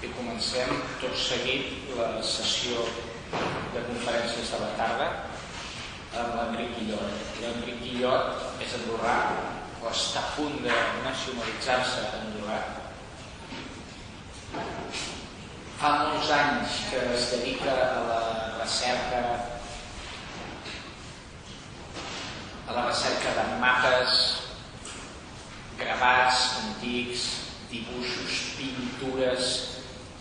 que comencem tot seguit la sessió de conferències de la tarda amb l'Enric Guillot. L'Enric Guillot és andorrà, o està a punt de nacionalitzar-se andorrà. Fa molts anys que es dedica a la recerca de mapes, gravats antics, dibuixos, pintures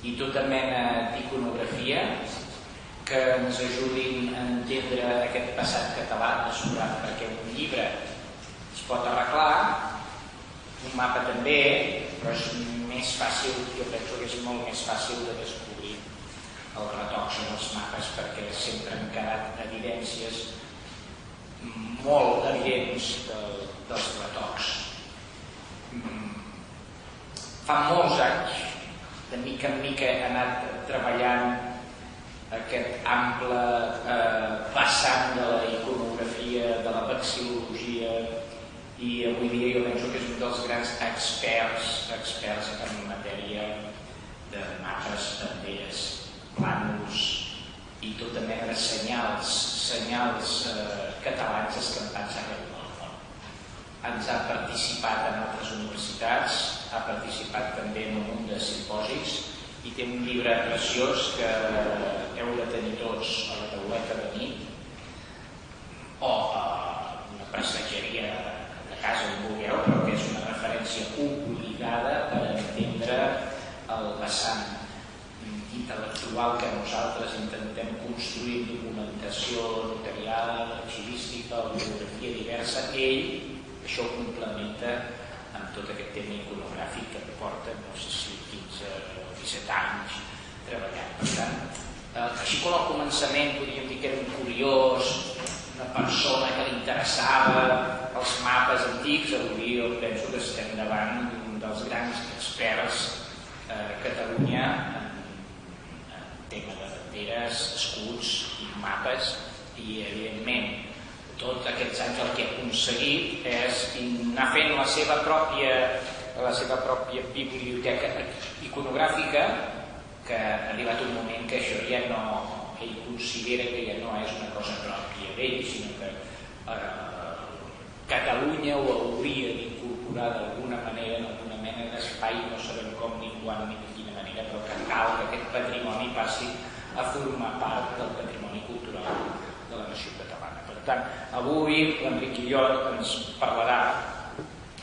i tota mena d'iconografia que ens ajudin a entendre aquest passat català descurat, perquè un llibre es pot arreglar, un mapa també, però és més fàcil, jo penso que és molt més fàcil de descobrir els retocs en els mapes, perquè sempre han quedat evidències molt evidents dels retocs. Fa molts anys, de mica en mica, he anat treballant aquest ample vessant de la iconografia, de la vexil·lologia, i avui dia jo penso que és un dels grans experts en matèria de mapes, banderes, plànols i tota mena de senyals catalans escampats arreu del món. Ens ha participat en altres universitats, ha participat també en un munt de simposis i té un llibre preciós que heu de tenir tots a la tauleta de nit o a una prestatgeria de casa on vulgueu, però que és una referència obligada per entendre el vessant intel·lectual que nosaltres intentem construir en documentació notarial, arxivística, bibliografia diversa. Ell això ho complementa amb tot aquest tema iconogràfic que porta, no sé si 15 o 17 anys treballant. Per tant, així com al començament podríem dir que era un curiós, una persona que li interessava els mapes antics, avui jo penso que estem davant d'un dels grans experts a Catalunya en tema de banderes, escuts i mapes, i evidentment tots aquests anys el que ha aconseguit és anar fent la seva pròpia biblioteca iconogràfica, que ha arribat un moment que això ja no, ell considera que ja no és una cosa pròpia d'ell, sinó que Catalunya ho hauria d'incorporar d'alguna manera en alguna mena d'espai, no sabem com ni quan ni de quina manera, però que cal que aquest patrimoni passi a formar part del patrimoni cultural de la nació catalana. Per tant, avui l'Enric Guillot ens parlarà,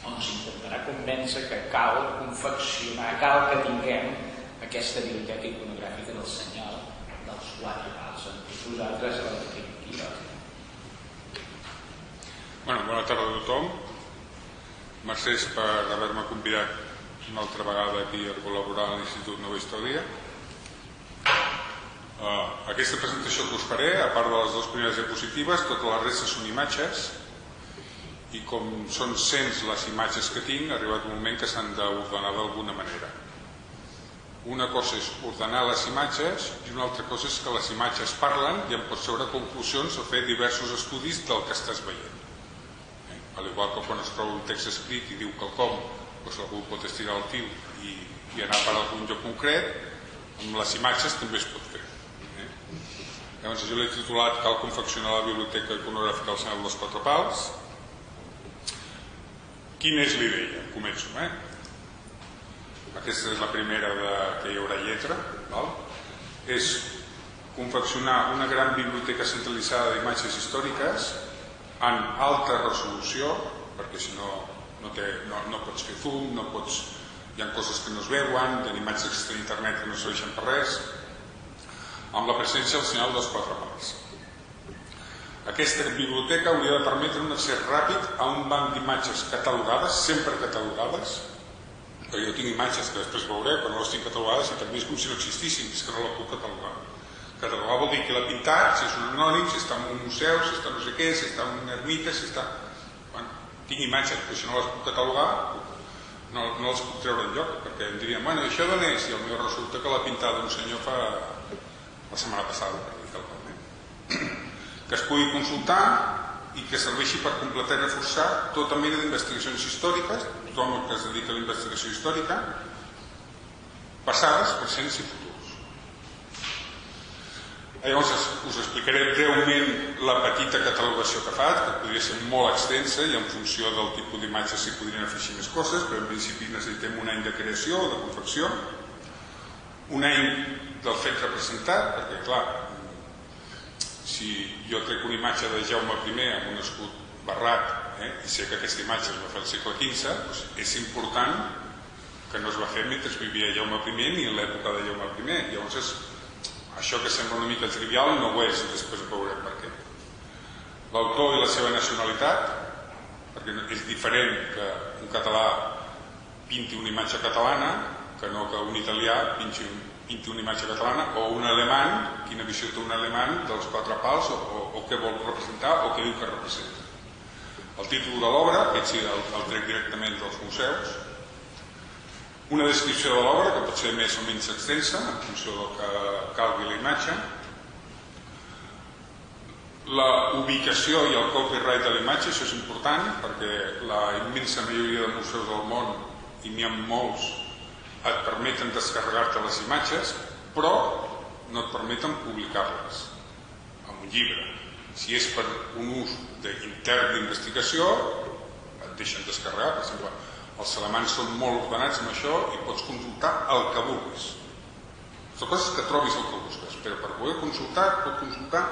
o ens intentarà convèncer que cal confeccionar, cal que tinguem aquesta biblioteca iconogràfica del senyal dels quatre pals. Amb tots vosaltres, l'Enric Guillot. Bona tarda a tothom. Mercès per haver-me convidat una altra vegada aquí a col·laborar a l'Institut Nova Història. Aquesta presentació que us faré, a part de les dues primeres diapositives, totes les restes són imatges, i com són cents les imatges que tinc, ha arribat un moment que s'han d'ordenar d'alguna manera. Una cosa és ordenar les imatges i una altra cosa és que les imatges parlen i en pots treure conclusions o fer diversos estudis del que estàs veient. Al igual que quan es troba un text escrit i diu quelcom, doncs algú pot estirar el fil i anar per algun lloc concret, amb les imatges també es pot fer. Llavors jo l'he titulat Cal confeccionar la biblioteca iconogràfica del senyal dels quatre pals. Quina és l'idea? Començo. Aquesta és la primera que hi haurà lletra. És confeccionar una gran biblioteca centralitzada d'imatges històriques en alta resolució, perquè si no pots fer zoom, hi ha coses que no es veuen, hi ha imatges d'internet que no serveixen per res, amb la presència del senyal dels quatre pals. Aquesta biblioteca hauria de permetre un accés ràpid a un banc d'imatges catalogades, sempre catalogades, perquè jo tinc imatges que després veuré, però no les tinc catalogades i també és com si no existissin, és que no la puc catalogar. Catalogar vol dir qui l'ha pintat, si és un anònim, si està en un museu, si està no sé què, si està en una ermita, si està... Tinc imatges, però si no les puc catalogar, no les puc treure enlloc, perquè em dirien, bueno, això d'on és? I potser resulta que l'ha pintat un senyor fa la setmana passada, per dir quelcom. Que es pugui consultar i que serveixi per completar i reforçar tota mena d'investigacions històriques, tothom que es dedica a la investigació històrica, passades, presents i futurs. Llavors us explicaré breument la petita catalogació que fa, que podria ser molt extensa i en funció del tipus d'imatges s'hi podrien afegir més coses, però en principi necessitem un any de creació o de confecció, un any del fet representat, perquè clar, si jo trec una imatge de Jaume I amb un escut barrat i sé que aquesta imatge es va fer al segle XV, doncs és important que no es va fer mentre vivia Jaume I ni en l'època de Jaume I. Llavors això que sembla una mica trivial no ho és, després veurem per què. L'autor i la seva nacionalitat, perquè és diferent que un català pinti una imatge catalana que no que un italià pinti una imatge catalana, o un alemany, quina visió té un alemany dels quatre pals, o què vol representar o què diu que representa. El títol de l'obra, aquest sí el trec directament dels museus, una descripció de l'obra que pot ser més o menys extensa en funció del que calgui la imatge, la ubicació i el copyright de la imatge, això és important perquè la immensa majoria de museus del món, i n'hi ha molts, et permeten descarregar-te les imatges, però no et permeten publicar-les en un llibre. Si és per un ús intern d'investigació, et deixen descarregar. Per exemple, els alemans són molt ordenats amb això i pots consultar el que vulguis. La cosa és que trobis el que busques, però per poder consultar, pots consultar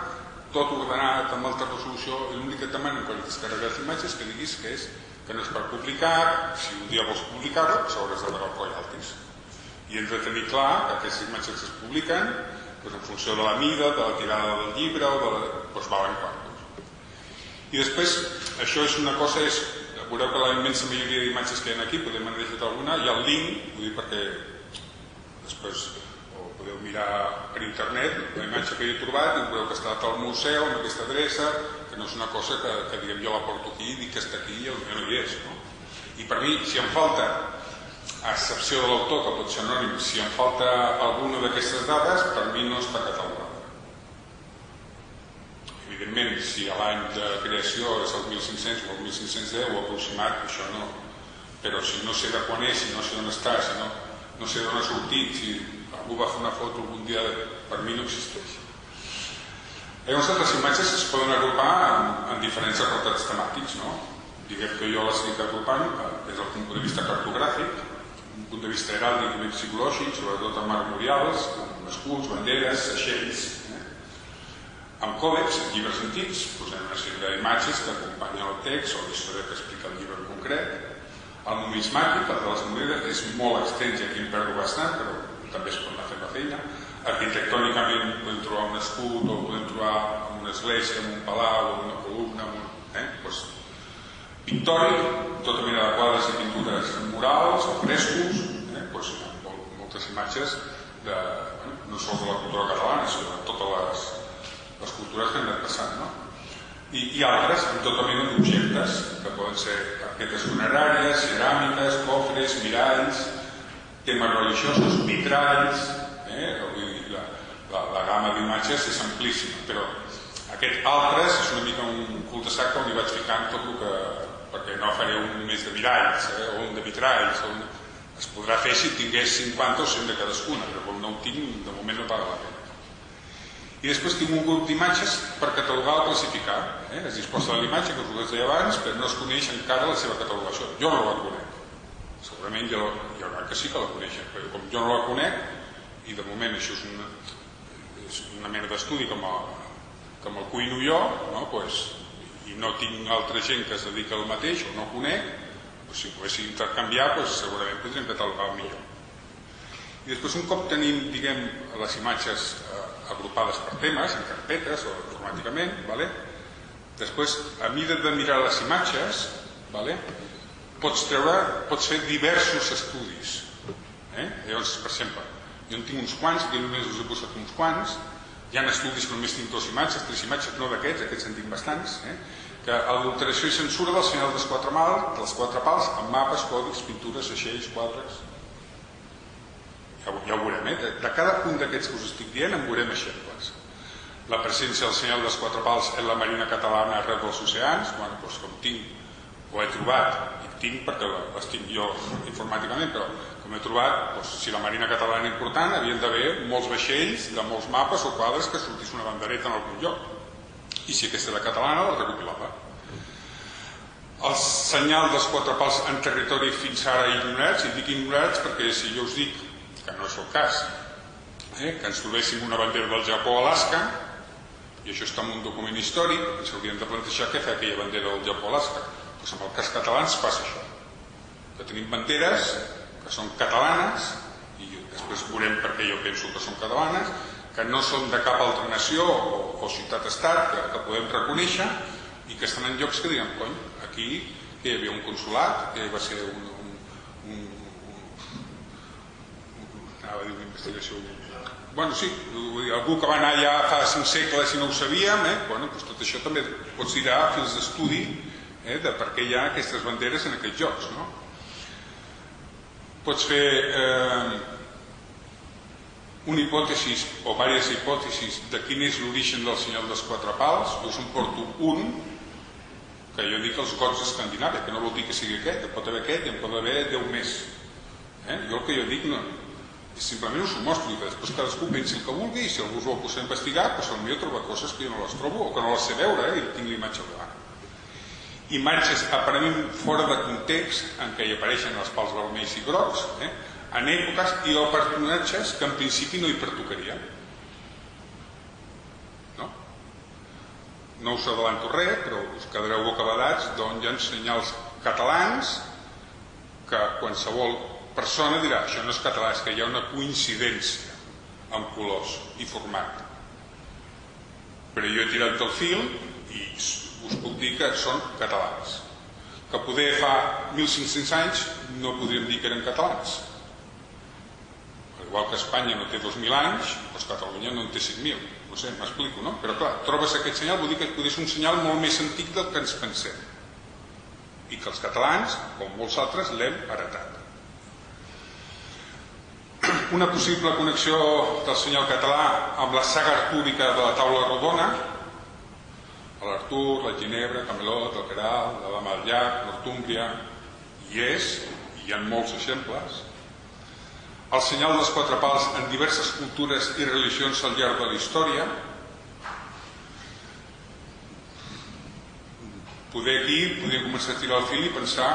tot ordenat, amb alta resolució, i l'únic que et demanen quan descarregues imatges que diguis que no és per publicar, si un dia vols publicar-la, doncs hauràs de pagar royalties. I hem de tenir clar que aquestes imatges que es publiquen, en funció de la mida, de la tirada del llibre, doncs valen quantos. I després, això és una cosa, veureu que la immensa majoria d'imatges que hi ha aquí, podem haver deixat alguna, hi ha el link, ho dic perquè després ho podeu mirar per internet, la imatge que hi he trobat, i veureu que està al museu, amb aquesta adreça, que no és una cosa que diguem jo la porto aquí, dic que està aquí i potser no hi és. I per mi, si em falta, a excepció de l'autor, que pot ser anònim, si em falta alguna d'aquestes dades, per mi no està catalogada. Evidentment, si l'any de creació és el 1500 o el 1510 o aproximat, això no. Però si no sé de quan és, si no sé d'on està, si no sé d'on ha sortit, si algú va fer una foto algun dia, per mi no existeix. Llavors, les imatges es poden agrupar en diferents apartats temàtics, no? Diguem que jo les estic agrupant des del punt de vista cartogràfic, un punt de vista heràldic i psicològic, sobretot amb memorials, amb escuts, banderes, seixells. Amb còdex, en llibres antics, posem una sèrie d'imatges que acompanyen el text o la història que explica el llibre en concret. El numismàtic, el de les monedes, és molt extens i aquí em perdo bastant, però també es pot anar fent la feina. Arquitectònicament podem trobar un escut o podem trobar una església, un palau o una columna, pictòric, tota mena de quadres i pintures murals o frescos, moltes imatges no sols de la cultura catalana, sinó de totes les cultures que han anat passant. I altres, amb tota mena d'objectes, que poden ser targetes funeràries, ceràmiques, cofres, miralls, temes religiosos, vitralls, la gamma d'imatges és amplíssima, però aquest altres és una mica un cul-de-sac on hi vaig ficant tot el que... perquè no faré un més de miralls o un de vitralls. Es podrà fer si tingués 50 o 100 de cadascuna, però com no ho tinc, de moment no paga la pena. I després tinc un grup d'imatges per catalogar o classificar. Es disposa de l'imatge, que us ho deia abans, però no es coneix encara la seva catalogació. Jo no la conec. Segurament hi haurà que sí que la coneixen, però com jo no la conec, i de moment això és una mena d'estudi com el cuino jo, i no tinc altra gent que es dedica al mateix o no conec, si ho poguéssim intercanviar, segurament podríem catalogar millor. I després, un cop tenim, diguem, les imatges agrupades per temes, en carpetes o informàticament, després, a mida de mirar les imatges, pots fer diversos estudis. Llavors, per exemple, jo en tinc uns quants, aquí només us he posat uns quants. Hi ha estudis que només tinc 2 imatges, 3 imatges, no d'aquests en tinc bastants, que l'alteració i censura del senyal dels 4 pals amb mapes, còdics, pintures, seixells, quadres. Ja ho veurem, de cada un d'aquests que us estic dient en veurem exemples. La presència del senyal dels 4 pals en la marina catalana arreu dels oceans, com tinc o he trobat, tinc perquè les tinc jo informàticament, però com he trobat, si la Marina Catalana era important, havien d'haver molts vaixells de molts mapes o quadres que sortís una bandereta en algun lloc. I si aquesta era catalana, la recopilava. El senyal dels 4 pals en territori fins ara ignorats, i dic ignorats perquè si jo us dic, que no és el cas, que ens trobéssim una bandera del Japó a Alaska, i això està en un document històric, ens hauríem de plantejar què fa aquella bandera del Japó a Alaska. Doncs en el cas català ens passa això, que tenim banderes que són catalanes, i després veurem per què jo penso que són catalanes, que no són de cap altra nació o ciutat-estat que podem reconèixer i que estan en llocs que diuen, cony, aquí que hi havia un consolat, que va ser anava a dir una investigació, bueno, sí, algú que va anar allà fa 5 segles i no ho sabíem, doncs tot això també pots tirar fins d'estudi de per què hi ha aquestes banderes en aquests llocs, no? Pots fer una hipòtesi o diverses hipòtesis de quin és l'origen del senyal dels 4 pals. Jo us en porto un que jo dic els gots d'Escandinàvia, que no vol dir que sigui aquest, que pot haver aquest i en pot haver 10 més. Jo el que jo dic no, simplement us ho mostro i després cadascú pensi el que vulgui i si algú us vol posar a investigar, doncs potser troba coses que jo no les trobo o que no les sé veure i tinc l'imatge al davant. Imatges aparentment fora de context en què hi apareixen els pals vermells i grocs, en èpoques i o personatges que en principi no hi pertocarien. No us adelanto res, però us quedareu bocabadats d'on hi ha senyals catalans que qualsevol persona dirà això no és català, és que hi ha una coincidència amb colors i format. Però jo he tirat del fil i us puc dir que són catalans. Que poder fa 1.500 anys no podríem dir que eren catalans. Igual que Espanya no té 2.000 anys, doncs Catalunya no en té 5.000. No sé, m'explico, no? Però clar, trobes aquest senyal, vol dir que podria ser un senyal molt més antic del que ens pensem. I que els catalans, com molts altres, l'hem heretat. Una possible connexió del senyal català amb la saga artúrica de la taula rodona, l'Artur, la Ginebra, Camelot, el Queralt, la Dama del Llac, Nortúmbria, hi és, hi ha molts exemples. El senyal dels 4 pals en diverses cultures i religions al llarg de la història. Poder aquí, podria començar a tirar el fil i pensar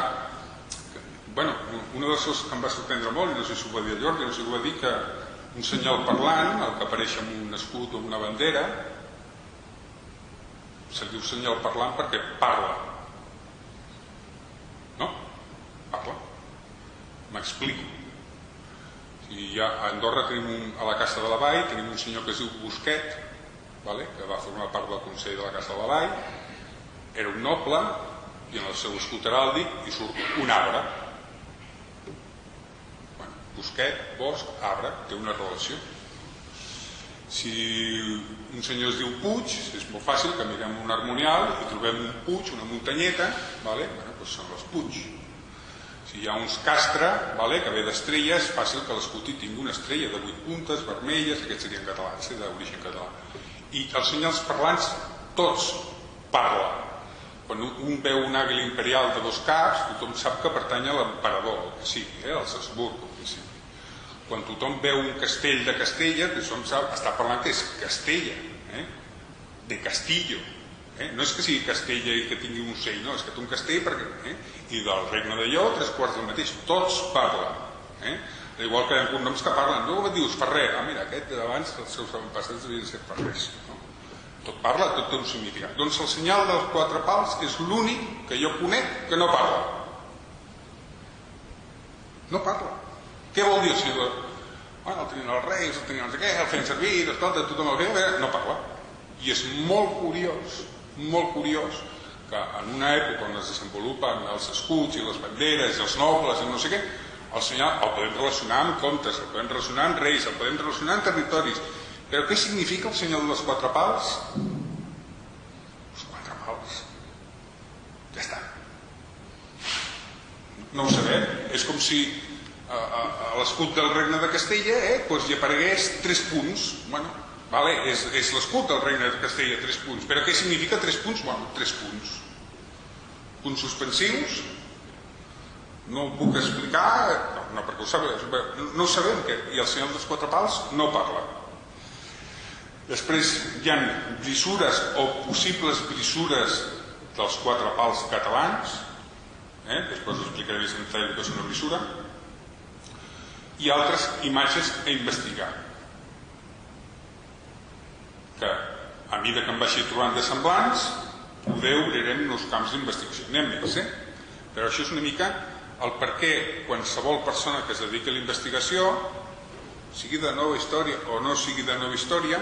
una de les coses que em va sorprendre molt, i no sé si ho va dir el Jordi, no sé si ho va dir, que un senyal parlant, el que apareix amb un escut o una bandera, se diu senyal parlant perquè parla. No? Parla. M'explico. A Andorra tenim a la Casa de la Vall tenim un senyor que es diu Busquet, que va formar part del Consell de la Casa de la Vall, era un noble i en el seu escut heràldic hi surt un arbre. Busquet, bosc, arbre, té una relació. Si un senyor es diu Puig, és molt fàcil que mirem un harmonial i trobem un Puig, una muntanyeta, doncs són les Puig. Si hi ha uns Castre, que ve d'estrella, és fàcil que l'escut hi tingui una estrella de 8 puntes, vermelles, aquests serien catalans, d'origen català. I els senyals parlants, tots parlen. Quan un veu un àguila imperial de 2 caps, tothom sap que pertany a l'emperador, que sigui, als Habsburg, al principi. Quan tothom veu un castell de Castella, tothom sap, està parlant que és Castella, de Castillo. No és que sigui Castella i que tingui un ocell, no, és que té un castell perquè... I del Regne de Lleó, 3/4 del mateix, tots parlen. Igual que hi ha cognoms que parlen, no et dius Ferrer, mira, aquest d'abans, els seus avantpassats devien ser Ferrers. Tot parla, tot té un significat. Doncs el senyal dels 4 pals és l'únic que jo conec que no parla. No parla. Què vol dir el senyor? El tenien els reis, el tenien els què, el feien servir, tothom el feia, no parla. I és molt curiós que en una època on es desenvolupen els escuts i les banderes i els nobles i no sé què, el senyal el podem relacionar amb contes, el podem relacionar amb reis, el podem relacionar amb territoris. Però què significa el senyal dels 4 pals? Els 4 pals. Ja està. No ho sabem. És com si a l'escut del Regne de Castella hi aparegués 3 punts. És l'escut del Regne de Castella, 3 punts. Però què significa 3 punts? 3 punts. Punts suspensius, No ho puc explicar, no perquè ho sabem, no ho sabem, i el senyor dels quatre pals no parla. Després hi ha brissures o possibles brissures dels quatre pals catalans, després us explicaré més en detall que és una brissura, i altres imatges a investigar, que a mesura que em vagi trobant de semblants podeu obrirem els camps d'investigació. Anem més, però això és una mica el per què qualsevol persona que es dediqui a la investigació, sigui de nova història o no sigui de nova història,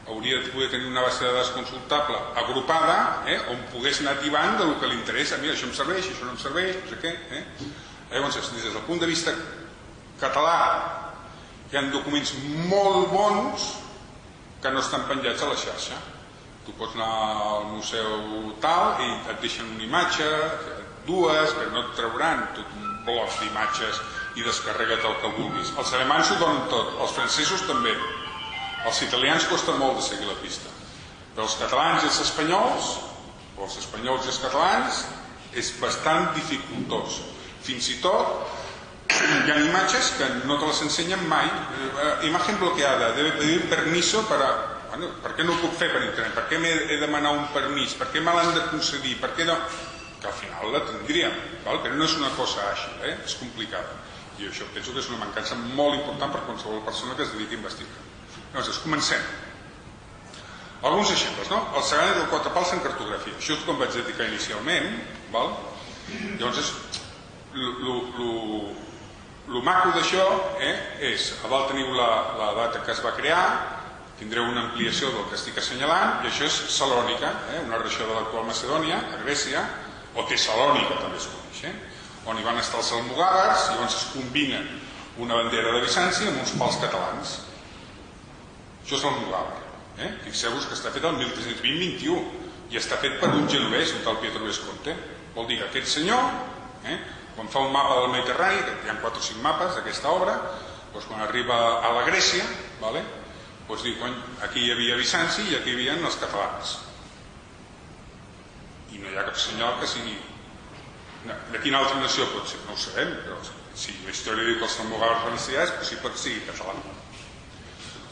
hauria de poder tenir una base de dades consultable agrupada, on pogués anar tibant del que li interessa. Mira, això em serveix, això no em serveix, no sé què. Llavors, des del punt de vista català, hi ha documents molt bons que no estan penjats a la xarxa. Tu pots anar al museu tal i et deixen una imatge, dues, però no et trauran tot un bloc d'imatges i descarrega't el que vulguis. Els alemans ho donen tot, els francesos també. Els italians costa molt de seguir la pista, però els catalans i els espanyols, o els espanyols i els catalans, és bastant dificultós. Fins i tot hi ha imatges que no te les ensenyen mai. Imagen bloqueada, debe pedir permiso para... Bueno, per què no ho puc fer per internet? Per què m'he de demanar un permís? Per què me l'han de concedir? Per què no? Que al final la tindríem, però no és una cosa àgil, és complicada. I això penso que és una mancança molt important per qualsevol persona que es dediqui a investigar. Llavors, comencem. Alguns exemples, no? El sagrat del quatre pals en cartografia. Això és com vaig dedicar inicialment, val? Llavors, el maco d'això és, a dalt teniu la data que es va crear, tindreu una ampliació del que estic assenyalant, i això és Salònica, una regió de l'actual Macedònia, a Grècia, o Tessalònica també es coneix, on hi van estar els almogàvers, i llavors es combinen una bandera de Bizanci amb uns pals catalans. Això és l'almogàver. Fixeu-vos que està fet el 1320-21 i està fet per un genovès, un tal Pietro Visconti. Vol dir que aquest senyor, quan fa un mapa del Mediterrani, que hi ha 4 o 5 mapes d'aquesta obra, quan arriba a la Grècia, diu, aquí hi havia Bizanci i aquí hi havia els catalans. I no hi ha cap senyal que sigui... De quina altra nació pot ser? No ho sabem, però si la història diu que els almogàvers venecià és possible que sigui català.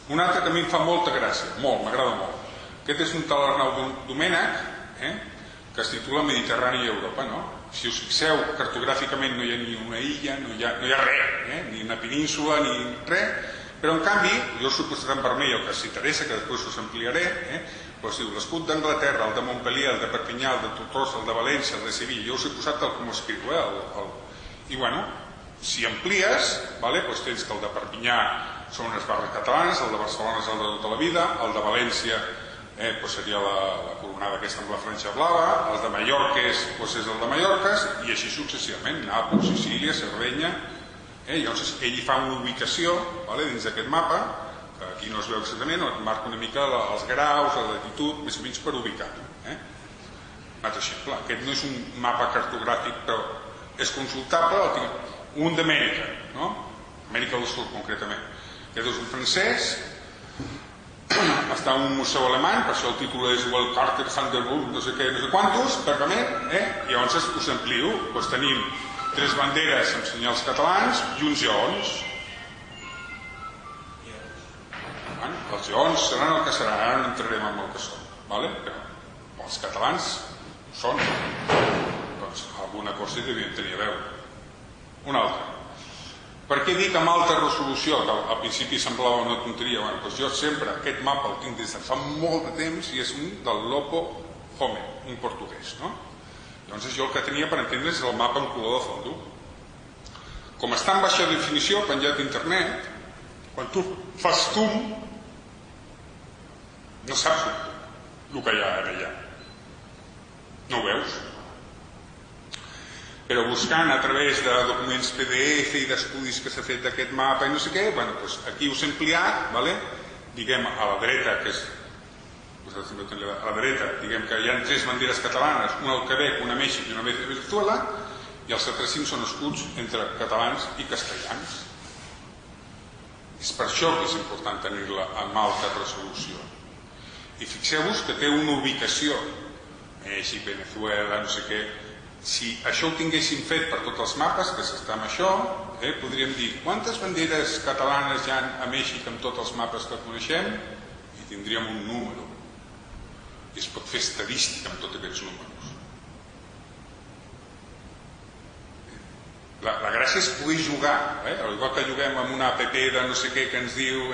Un altre que a mi em fa molta gràcia, m'agrada molt. Aquest és un tal Arnau Domènech, que es titula Mediterrani i Europa. Si us fixeu, cartogràficament no hi ha ni una illa, no hi ha res, ni una península, ni res, però en canvi, jo us ho posaré en vermell, el que us interessa, que després us ampliaré, diu l'escut d'Anglaterra, el de Montpellier, el de Perpinyà, el de Tortosa, el de València, el de Sevilla, jo us he posat tal com ho escriu, i bueno, si amplies, tens que el de Perpinyà són unes barres catalanes, el de Barcelona és el de tota la vida, el de València seria la coronada aquesta amb la franja blava, el de Mallorca és el de Mallorca, i així successivament, Nàpols, Sicília, Sardenya. Llavors ell hi fa una ubicació dins d'aquest mapa, que aquí no es veu exactament, et marca una mica els graus, la latitud, més o menys per ubicar-ho. Un altre exemple, aquest no és un mapa cartogràfic, però és consultable, un d'Amèrica, Amèrica del Sud concretament. Aquest és un francès, està en un museu alemany, per això el títol és Well Carter, Vanderburg, no sé què, no sé quantos, pergament, i llavors us amplio, tenim 3 banderes amb senyals catalans i uns lleons. Els lleons seran el que seran, ara no entrarem en el que són, però els catalans ho són, doncs alguna cosa hi devien tenir a veure. Un altre. Per què dic amb alta resolució? Que al principi semblava una tonteria. Jo sempre aquest mapa el tinc des de fa molt de temps i és un del Lopo Home, un portuguès, Llavors jo el que tenia per entendre és el mapa en color de fondo. Com està en baixa definició, penjat d'internet, quan tu fas zoom, no saps el que hi ha ara allà. No ho veus. Però buscant a través de documents PDF i d'estudis que s'ha fet d'aquest mapa i no sé què, aquí us he ampliat, diguem a la dreta, que és a la dreta, diguem que hi ha 3 banderes catalanes, una al Quebec, una a Mèxic i una a Venezuela, i els altres 5 són escuts entre catalans i castellans. És per això que és important tenir-la amb alta resolució. I fixeu-vos que té una ubicació, Mèxic, Venezuela, no sé què, Si això ho tinguéssim fet per tots els mapes, que s'està amb això, podríem dir quantes banderes catalanes hi ha a Mèxic amb tots els mapes que coneixem i tindríem un número. I es pot fer estadística amb tots aquests números. La gràcia és poder jugar, igual que juguem amb una app de no sé què que ens diu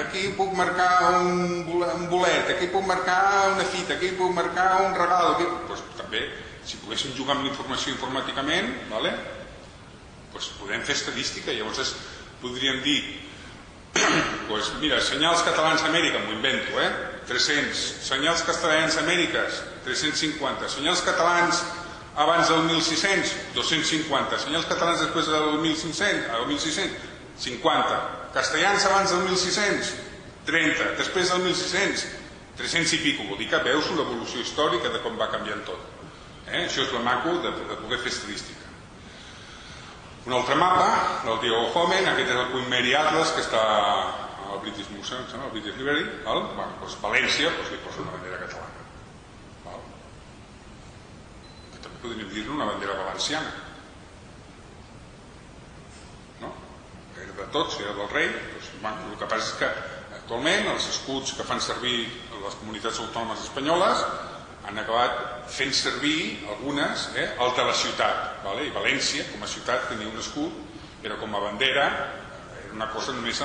aquí puc marcar un bolet, aquí puc marcar una fita, aquí puc marcar un regal, doncs també, si poguéssim jugar amb la informació informàticament, doncs podem fer estadística. Llavors podríem dir, mira, senyals catalans a Amèrica, m'ho invento, 300, senyals castellans a Amèriques, 350, senyals catalans abans del 1600, 250, senyals catalans després del 1600, 50, castellans abans del 1600, 30, després del 1600, 300 i pico. Vol dir que veus l'evolució històrica de com va canviant tot. Això és el maco de poder fer estadística. Un altre mapa, el Diego Homen, aquest és el Queen Mary Atlas, que està al British Museum, al British Library. València, li posa una bandera catalana. També podríem dir-ne una bandera valenciana. De tots, era del rei. El que passa és que actualment els escuts que fan servir les comunitats autònomes espanyoles han acabat fent servir algunes el de la ciutat, i València com a ciutat tenia un escut, però com a bandera era una cosa només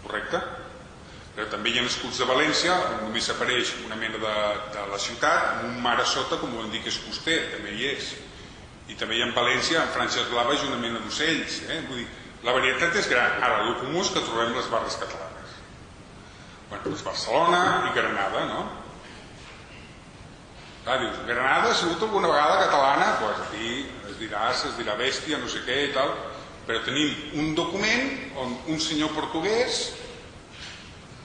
correcta. Però també hi ha escuts de València on només apareix una mena de la ciutat amb un mar a sota, com ho dic, és coster, també hi és. I també hi ha en València, en franges blaves, una mena d'ocells. Vull dir, la varietat és gran. Ara, el comú és que trobem les barres catalanes. Doncs Barcelona i Granada, no? Dius, Granada ha sigut alguna vegada catalana? Doncs aquí es dirà bèstia, no sé què i tal, però tenim un document on un senyor portuguès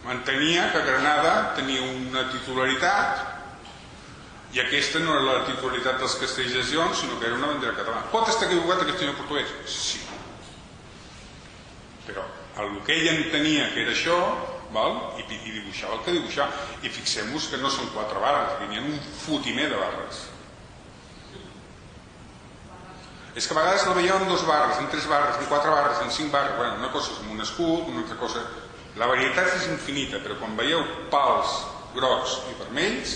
mantenia que Granada tenia una titularitat i aquesta no era la titularitat dels castells i Lleons, sinó que era una bandera catalana. Pot estar equivocat aquest senyor portuguès? Sí. Però el que ell entenia que era això, i dibuixava el que dibuixava. I fixem-vos que no són 4 barres, venien un fotimer de barres. És que a vegades la veiem en 2 barres, en 3 barres, en 4 barres, en 5 barres. Una cosa és amb un escut, una altra cosa... La varietat és infinita, però quan veieu pals grocs i vermells,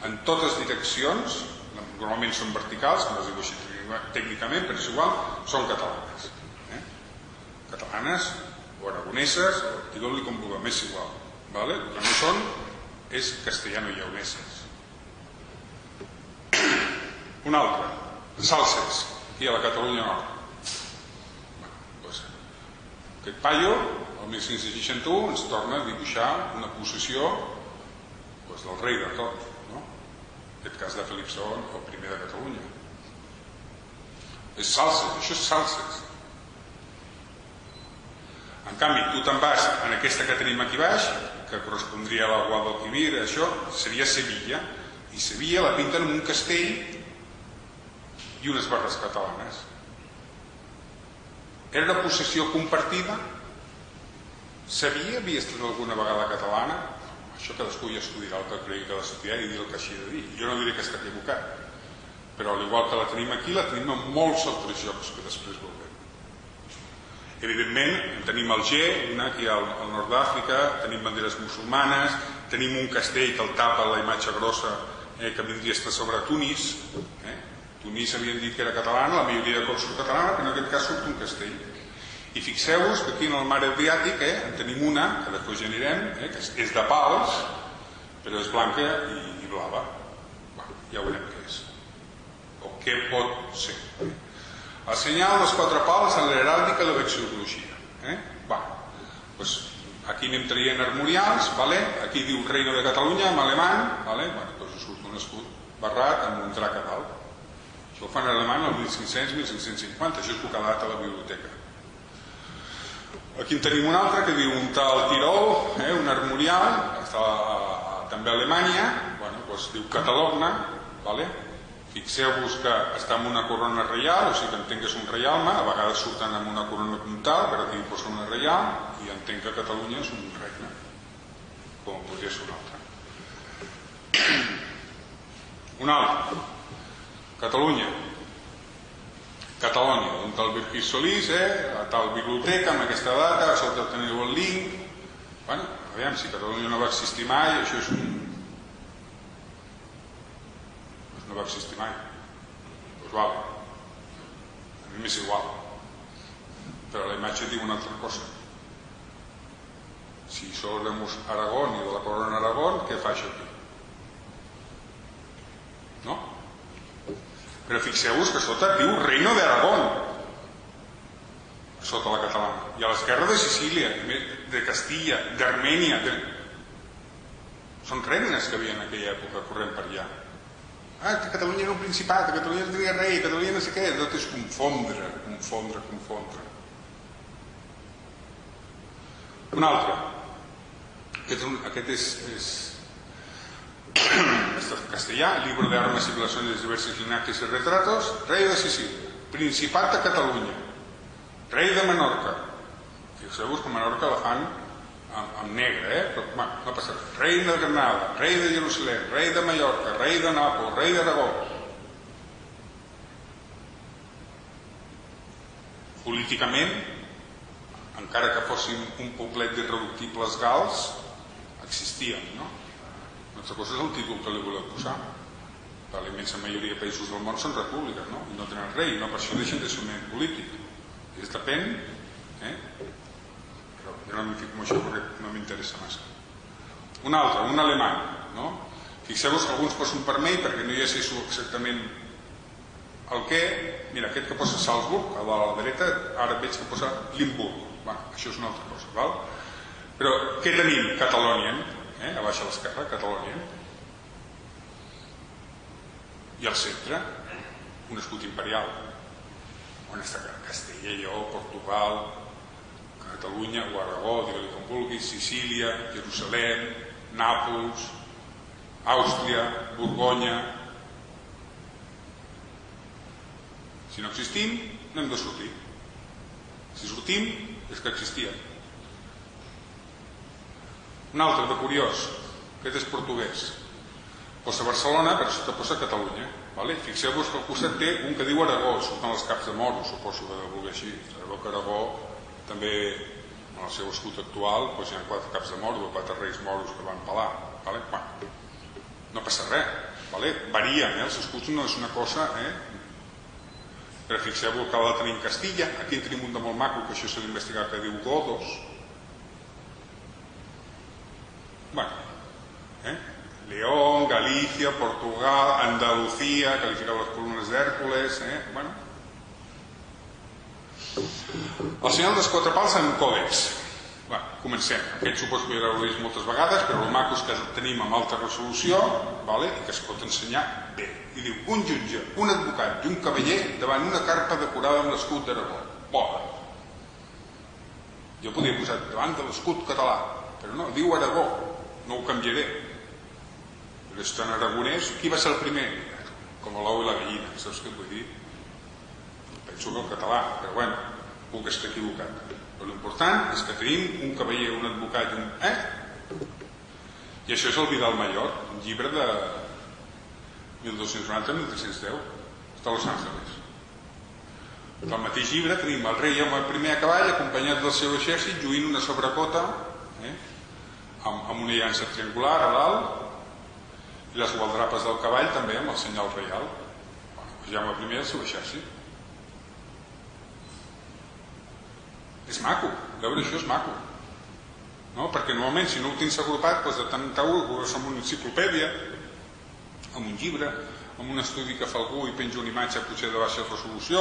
en totes direccions, normalment són verticals, com es diu així tècnicament, però és igual, són catalanes. Catalanes o aragoneses, o digueu-li com vulguem, és igual. El que no són és castellano-lleoneses. Un altre, Salses, aquí a la Catalunya Nord. Aquest paio, el 1561, ens torna a dibuixar una possessió del rei de tot, en aquest cas de Felip II, el primer de Catalunya. És Salses, això és Salses. En canvi, tu te'n vas en aquesta que tenim aquí baix, que correspondria a la Guadalquivir, això seria Sevilla, i Sevilla la pinten amb un castell i unes barres catalanes. Era una possessió compartida? Havia estat alguna vegada catalana? Això cadascú ja estudiarà el que cregui que ha d'estudiar i dir el que hagi de dir. Jo no diré que està equivocat, però al igual que la tenim aquí, la tenim en molts altres llocs que després veurem. Evidentment, tenim Alger, aquí al nord d'Àfrica, tenim banderes musulmanes, tenim un castell que el tapa la imatge grossa que vindria a estar sobre Tunis. Tunis havien dit que era catalana, la majoria de cops surt catalana, però en aquest cas surt un castell. I fixeu-vos que aquí en el mar Adriàtic en tenim una, que després ja anirem, que és de pals, però és blanca i blava. Ja veurem què és. O què pot ser. El senyal dels 4 pals en l'heràldica i la vexil·lologia. Aquí anem traient armorials, aquí diu Reino de Catalunya en alemany, doncs surt un escut barrat amb un drac a dalt. Això ho fan en alemany el 1500-1550, això és el que ha dat a la biblioteca. Aquí en tenim un altre que diu un tal Tirol, un armorial, està també a Alemanya, diu Catalogna, fixeu-vos que està amb una corona reial, o sigui que entenc que és un reialme, a vegades surten amb una corona comtal, però aquí posa una reial, i entenc que Catalunya és un regne, com podria ser un altre. Un altre, Catalunya, un tal Virgil Solís, a tal biblioteca, amb aquesta data, a sota teniu el link. Bueno, aviam, si Catalunya no va existir mai, això és un... no va existir mai. Doncs vale. A mi m'és igual. Però la imatge diu una altra cosa. Si somos Aragón i de la corona Aragón, què fa això aquí? No? Però fixeu-vos que sota diu Reino de Aragón, sota la catalana, i a l'esquerra de Sicília, de Castilla, d'Armènia, són regnes que havia en aquella època corrent per allà. Que Catalunya era un principat, que Catalunya tenia rei, que Catalunya no sé què, tot és confondre. Un altre, aquest és castellà, libro de armas y blasones de diversos linajes y retratos, rei de Sicília, principat de Catalunya, rei de Menorca. Fixeu-vos que Menorca la fan amb negre, però no passa res. Rei de Granada, rei de Jerusalem, rei de Mallorca, rei de Nàpols, rei d'Aragó. Políticament, encara que fossin un poblet d'irreductibles gals, existien, no? Una altra cosa és el títol que li voleu posar. La immensa majoria de països del món són repúbliques, no? I no tenen rei, no per això deixen de ser un ment polític. I depèn, però jo no m'hi fico amb això perquè no m'interessa massa. Un altre, un alemany, no? Fixeu-vos que alguns posen per mail perquè no hi sé exactament el què. Mira, aquest que posa Salzburg, a la dreta, ara veig que posa Limburg. Això és una altra cosa, val? Però què tenim? Catalonien, a baix a l'esquerra, Catalonien. I al centre, un escut imperial. On està Castella, Lleó, Portugal, Catalunya o Aragó, digue-li com vulguis, Sicília, Jerusalem, Nàpols, Àustria, Borgonya. Si no existim, no hem de sortir. Si sortim, és que existíem. Un altre de curiós, aquest és portuguès. Posa Barcelona, però sota posa Catalunya. Fixeu-vos que al costat té un que diu Aragó, surten els caps de moro, suposo que deu voler així. Sabeu que Aragó també, en el seu escut actual, hi ha 4 caps de moro, 4 reis moros que van pelar. No passa res, varien, els escuts no és una cosa, però fixeu-vos que la tenim Castilla, aquí en tenim un de molt maco, que això s'ha d'investigar, que diu Godos. León, Galicia, Portugal, Andalucía, calificado les columnes d'Hèrcules, El Senyor dels Quatre Pals en còdex. Comencem. Aquest suposo que ja l'heu vist moltes vegades, però el maco és que el tenim amb alta resolució i que es pot ensenyar bé. I diu, un jutge, un advocat i un cavaller davant una carpa decorada amb l'escut d'Aragó. Pobre. Jo podria posar davant de l'escut català, però no, diu Aragó. No ho canviaré. Però és tan aragonès. Qui va ser el primer? Com l'ou i la gallina, saps què vull dir? Penso que el català, però bueno, puc estar equivocat. Però l'important és que tenim un cavaller, un advocat i un... I això és el Vidal Mayor, un llibre de 1290-1310, està a Los Angeles. Del mateix llibre tenim el rei amb el primer a cavall acompanyat del seu exèrcit lluint una sobrecota amb una llança triangular a dalt i les gualdrapes del cavall també amb el senyal reial. Jaume I el seu exèrcit. És maco, veure això és maco, perquè normalment si no ho tens agrupat de tant en tant ho veus amb una enciclopèdia, amb un llibre, amb un estudi que fa algú i penja una imatge potser de baixa resolució.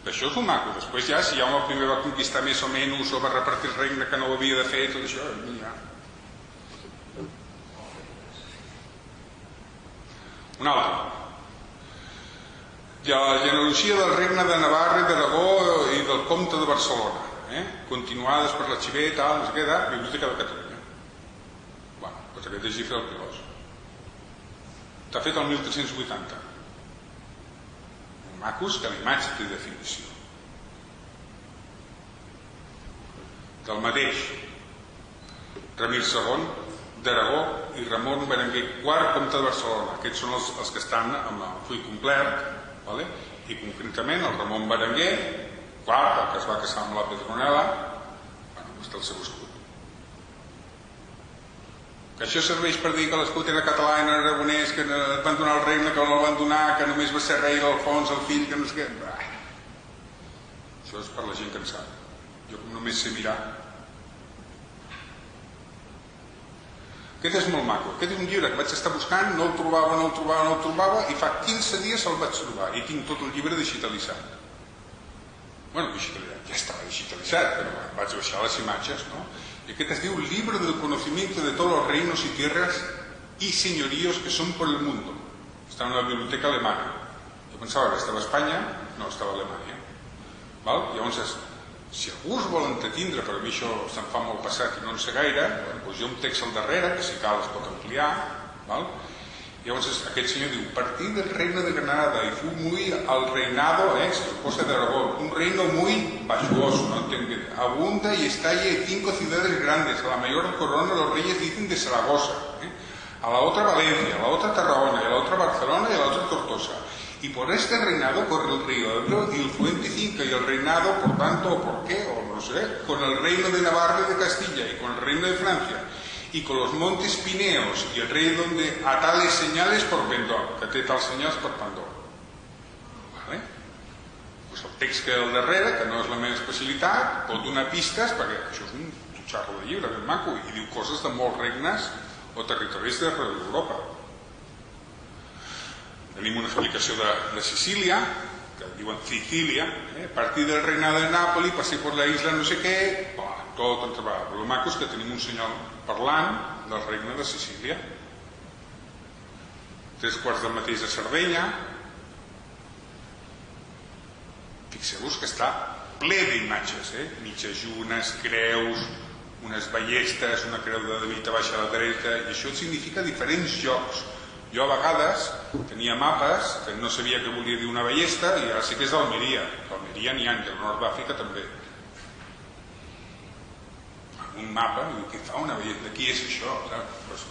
Això és un maco. Després ja, si Jaume I va conquistar més o menys o va repartir el regne que no ho havia de fer, tot això ja... Un altre. La genealogia del regne de Navarra i d'Aragó i del comte de Barcelona, continuades per l'arxiver, tal, no sé què, Biblioteca de Catalunya. Doncs aquest és Gifre del Pilós. Està fet el 1380. Macos que la imatge té definició. Del mateix Ramir II, d'Aragó i Ramon Berenguer, quart comte de Barcelona. Aquests són els que estan amb el full complet, i concretament el Ramon Berenguer, quart, el que es va casar amb la Petronela, està el seu escut. Que això serveix per dir que l'escut era català i no era aragonès, que et van donar el regne, que no el van donar, que només va ser rei l'Alfons, el fill, que no sé què... Això és per la gent que en sap. Jo només sé mirar. Aquest és molt maco. Aquest és un llibre que vaig estar buscant, no el trobava, i fa 15 dies el vaig trobar. I tinc tot el llibre digitalitzat. Bueno, digitalitzat, ja estava digitalitzat, però vaig baixar les imatges, no? Y aquest es diu Libro del conocimiento de todos los reinos y tierras y señoríos que son por el mundo. Està en una biblioteca alemana. Jo pensava que estava a Espanya, no, estava a Alemanya. Llavors, si algú es vol entretindre, però a mi això se'm fa molt passat i no en sé gaire, doncs hi ha un text al darrere, que si cal es pot ampliar. Llavors aquest senyor diu: partir del reino de Granada y fue muy al reinado, esposa de Aragón, un reino muy vachuoso, no tengo idea, abunda y estalle 5 ciudades grandes, a la mayor corona los reyes dicen de Zaragoza, a la otra Valencia, a la otra Tarragona, y a la otra Barcelona y a la otra Tortosa. Y por este reinado corre el río Ebro y el Fuente Cinca, y el reinado, por tanto, o por qué, o no sé, con el reino de Navarra y de Castilla, y con el reino de Francia, y con los montes Pineos, y el rey donde a tales señales por Vendôme, que té tals senyals per Vendôme. Pues el text que al darrere, que no és la meva especialitat, pot donar pistes, perquè això és un xarro de llibre ben maco, i diu coses de molts regnes o territoris d'Europa. Tenim una explicació de Sicília, que diuen Sicília, a partir del reinado de Nápoli, pasé por la isla no sé què, tot entrebat. Però el maco és que tenim un senyor parlant del regne de Sicília. 3/4 del mateix de Sardenya. Fixeu-vos que està ple d'imatges, mitjajunes, creus, unes ballestes, una creu de David a baixa a la dreta, i això significa diferents llocs. Jo a vegades tenia mapes que no sabia què volia dir una ballesta, i ara sí que és d'Almeria. D'Almeria n'hi ha, i al nord d'Àfrica també. Un mapa, i què fa una bellesa? Aquí és això, saps?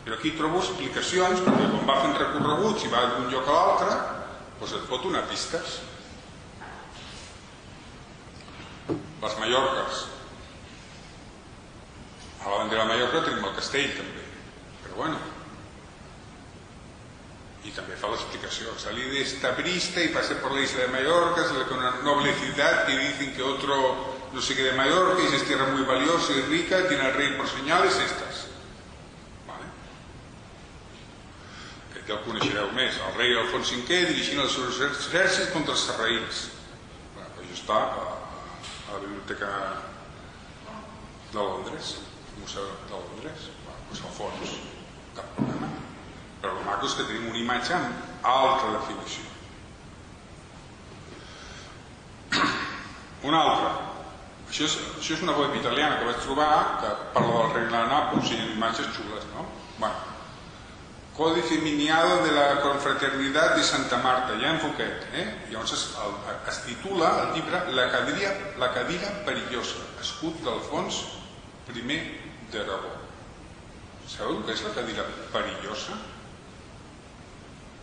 Però aquí trobo explicacions, perquè quan va fent recorreguts i va d'un lloc a l'altre, doncs et pot donar pistes. Les Mallorques. A la bandera de Mallorca tenim el castell, també. Però bueno. Y también fa l'explicació. Salí de esta brista y pasé por la isla de Mallorca, con una noble ciudad que dicen que otro no sé qué de Mallorca, y es tierra muy valiosa y rica, tiene al rey por señales estas. Ja el coneixereu més. El rei Alfons V dirigint els seus exèrcits contra els sarraïns. Això està a la biblioteca de Londres, al Museu de Londres. Doncs Alfons, cap problema. Però el maco és que tenim una imatge amb alta definició. Una altra. Això és una web italiana que vaig trobar, que parla del regne de Nàpols i imatges xules, no? Bueno, Códice Miniado de la Confraternidad de Santa Marta, ja en Fouquet. Llavors es titula el llibre La cadira perillosa, escut d'Alfons I d'Aragó. Sabeu què és la cadira perillosa?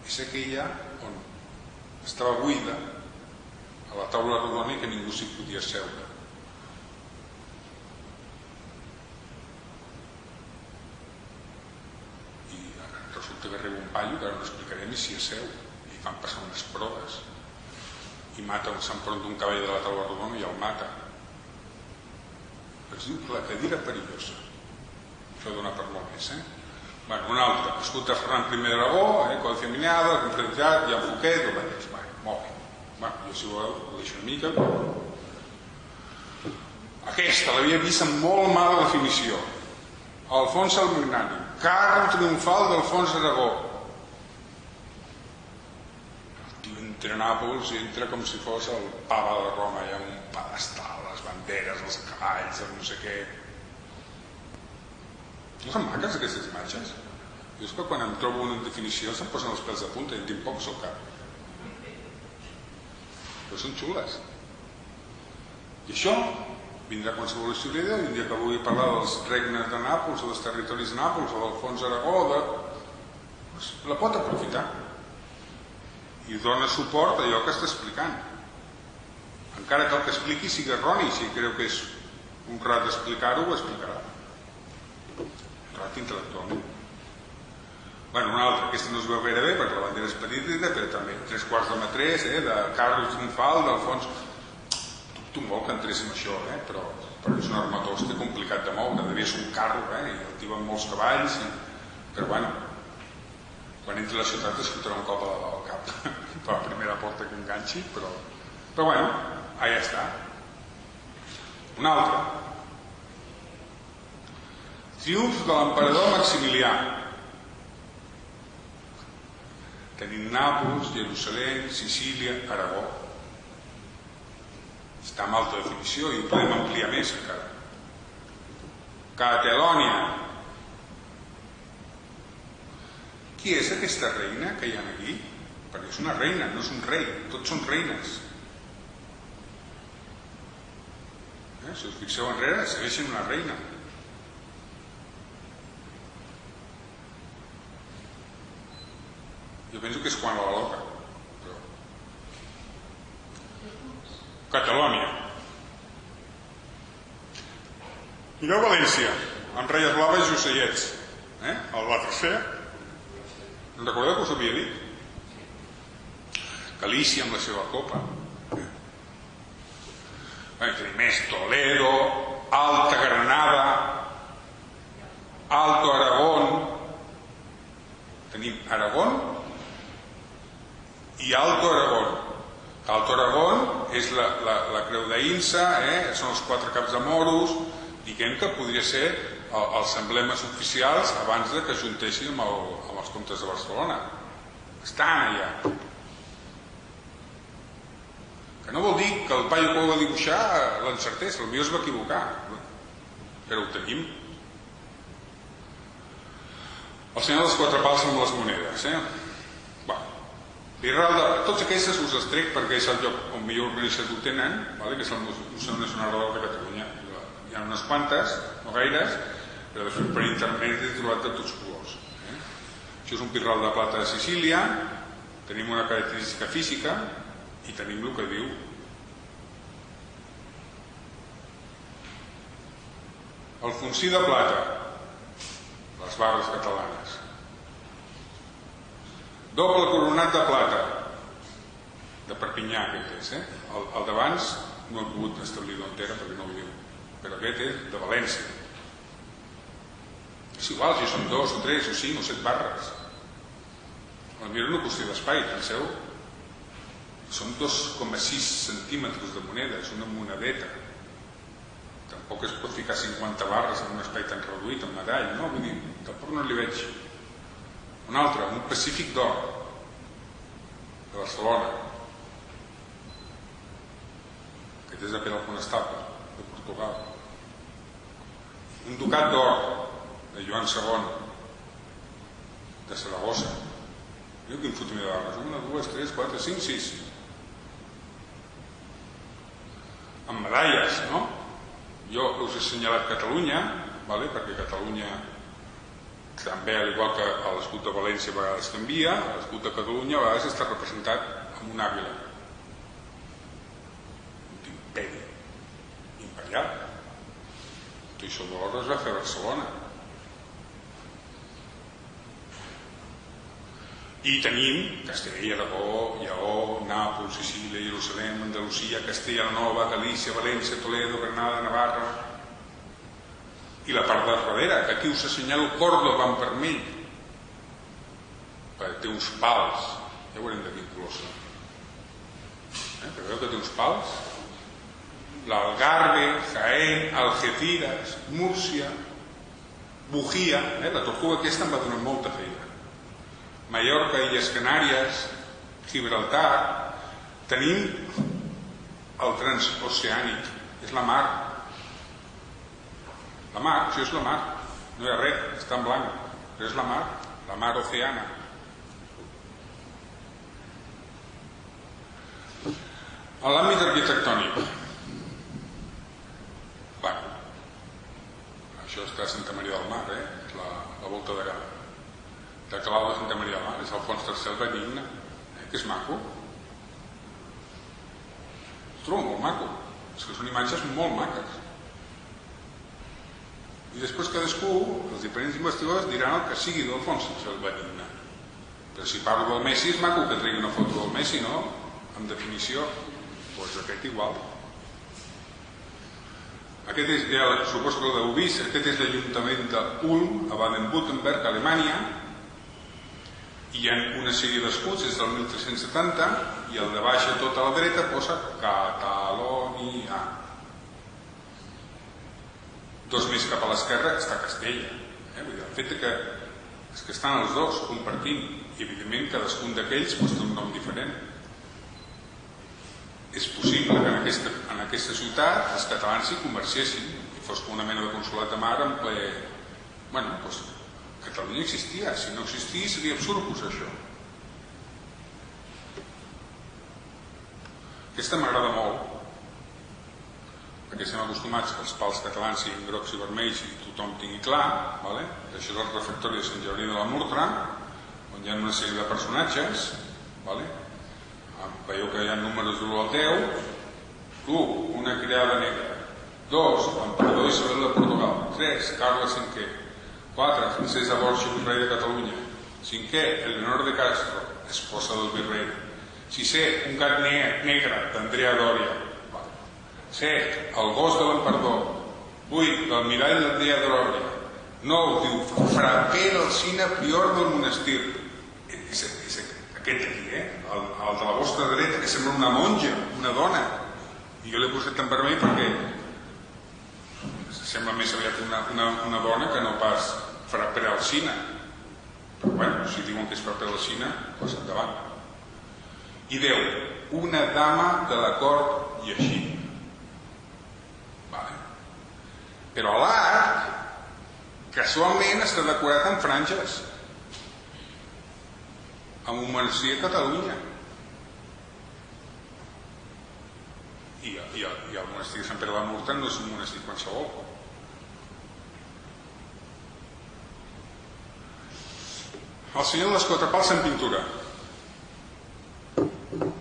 És aquella on estava buida a la taula rodona i que ningú s'hi podia seure. I resulta que arriba un paio que ara no explicaré ni si asseu, i fan passar unes proves i s'empront un cavall de la taula rodona i el mata. Es diu la cadira perillosa. Això dona per molt més, Bueno, un altre, escut de Ferran I d'Aragó, Códice Miniado, la Confraternidad, Jan Fouquet, el mateix. Molt bé. Jo, si voleu, ho deixo una mica. Aquesta l'havia vist amb molt mala definició. Alfons el Magnànim, carro triomfal d'Alfons d'Aragó. El tio entra a Nàpols i entra com si fos el papa de Roma, hi ha un pedestal, les banderes, els cavalls, el no sé què. No són maques aquestes imatges? Jo és que quan em trobo una definició se'm posen els pèls de punta i en tinc pocs al cap. Però són xules. I això vindrà qualsevol historiador i un dia que vulgui parlar dels regnes de Nàpols o dels territoris de Nàpols o d'Alfons Aragó, la pot aprofitar i dona suport a allò que està explicant, encara que el que expliqui sigui erroni. Si creu que és honrat explicar-ho, ho explicarà honrat intel·lectualment. Bueno, una altra, aquesta no es veu gaire bé perquè la bandera és petita, però també 3/4 de Carlos Triunfal, d'Alfons. Dubto molt que entrés en això, però és un armatoste complicat de moure, devia ser un carro, i el tio amb molts cavalls, però bueno, quan entri a la ciutat es fotrà un cop al cap per la primera porta que enganxi, però bueno, allà està. Una altra, triomf de l'emperador Maximilià. Tenim Nàpols, Jerusalem, Sicília, Aragó. Està en alta definició i ho podem ampliar més encara. Catalònia. Qui és aquesta reina que hi ha aquí? Perquè és una reina, no és un rei, tots són reines. Si us fixeu enrere, segueixen una reina. Jo penso que és Juan la Loca. Catalònia. Mireu València, amb reies blaves i ocellets. El va tercer. En recordeu que us havia dit? Galícia amb la seva copa. Tenim més Toledo, Alta Granada, Alto Aragón. Tenim Aragón i Alto Aragón. Alto Aragón és la creu d'Aïnsa, són els 4 caps de moros, diguem que podria ser els emblemes oficials abans que es juntessin amb els comtes de Barcelona. Estan allà. Que no vol dir que el paio que ho va dibuixar l'encertés, potser es va equivocar, però ho tenim. El senyor dels 4 pals amb les monedes. Tots aquests us els trec perquè és el lloc on millor organitzat ho tenen, que és el Museu Nacional de Catalunya. Hi ha unes quantes, no gaires, però després per internet he trobat de tots colors. Això és un pirral de plata de Sicília, tenim una característica física i tenim el que diu. Alfonsí de plata, les barres catalanes. Doble coronat de plata, de Perpinyà aquest és, el d'abans no he pogut establir d'on era perquè no ho diu, però aquest és de València. És igual si són 2 o 3 o 5 o 7 barres, potser era una qüestió d'espai, penseu, són 2,6 centímetres de moneda, és una monedeta, tampoc es pot ficar 50 barres en un espai tan reduït, en metall, no? Vull dir, tampoc no li veig. Un altre, un Pacífic d'or de Barcelona, aquest és de Pere el Conestable de Portugal. Un ducat d'or de Joan II de Saragossa. Veieu quin fotimer de barres? 1, 2, 3, 4, 5, 6 amb medalles, no? Jo us he assenyalat Catalunya, perquè Catalunya també, al igual que l'escut de València a vegades canvia, l'escut de Catalunya a vegades està representat amb un àguila, un imperi imperial. Això de l'or es va fer a Barcelona. I tenim Castella i Aragó, Lleó, Nàpols, Sicília, Jerusalem, Andalusia, Castella Nova, Galícia, València, Toledo, Granada, Navarra. I la part de darrere, que aquí us assenyalo Còrdova en vermell, perquè té uns pals, ja veurem de quin color són. Però veieu que té uns pals? L'Algarve, Jaén, Algeciras, Múrcia, Bujía, la tortuga aquesta em va donar molta feina. Mallorca, Illes Canàries, Gibraltar. Tenim el transoceànic, és la mar. La mar, això és la mar, no hi ha res, està en blanc, però és la mar oceana. En l'àmbit arquitectònic, de Santa Maria del Mar, la volta de Clau de Santa Maria del Mar, és Alfons III el Benigne, que és maco. Es troba molt maco, és que són imatges molt maques. I després cadascú, els diferents investigadors, diran el que sigui d'Alfons III el Benigne. Però si parlo del Messi, és maco que tregui una foto del Messi, no? En definició, doncs aquest igual. Aquest és, ja suposo que l'heu vist, aquest és l'Ajuntament d'Ulm, a Baden-Württemberg, Alemanya. Hi ha una sèrie d'escuts, és del 1370, i al de baix a tota la dreta posa Catalònia. Dos més cap a l'esquerra està Castella. El fet que estan els dos compartint, i evidentment cadascun d'aquells té un nom diferent. És possible que en aquesta ciutat els catalans s'hi convergeixin i fos com una mena de consolat de mar en ple... Bueno, doncs Catalunya existia, si no existís seria absurd posar això. Aquesta m'agrada molt, perquè estem acostumats que els pals catalans siguin grocs i vermells i tothom tingui clar, això és el refectori de Sant Llebrer de la Murtra, on hi ha una sèrie de personatges, veieu que hi ha números de l'1 al 10. 1. Una criada negra. 2. L'emperador Isabel de Portugal. 3. Carles V. 4. Francesc de Borja, virrei de Catalunya. 5è. Eleonor de Castro, esposa del virrei. 6è. Un gat negre d'Andrea Doria. 7. El gos de l'emperador. 8. L'almirall d'Andrea Doria. 9. Diu Frappé d'Alsina, prior del monestir. Aquest aquí, el de la vostra dreta, que sembla una monja, una dona. I jo l'he posat en vermell perquè sembla més aviat una dona que no pas Frappé d'Alsina. Però bueno, si diuen que és Frappé d'Alsina, doncs endavant. I 10. Una dama de la cort llegint. Però l'arc casualment està decorat amb franges, amb un monestir a Catalunya. I el monestir de Sant Pere de la Murtra no és un monestir qualsevol. El senyor de les quatre pals en pintura.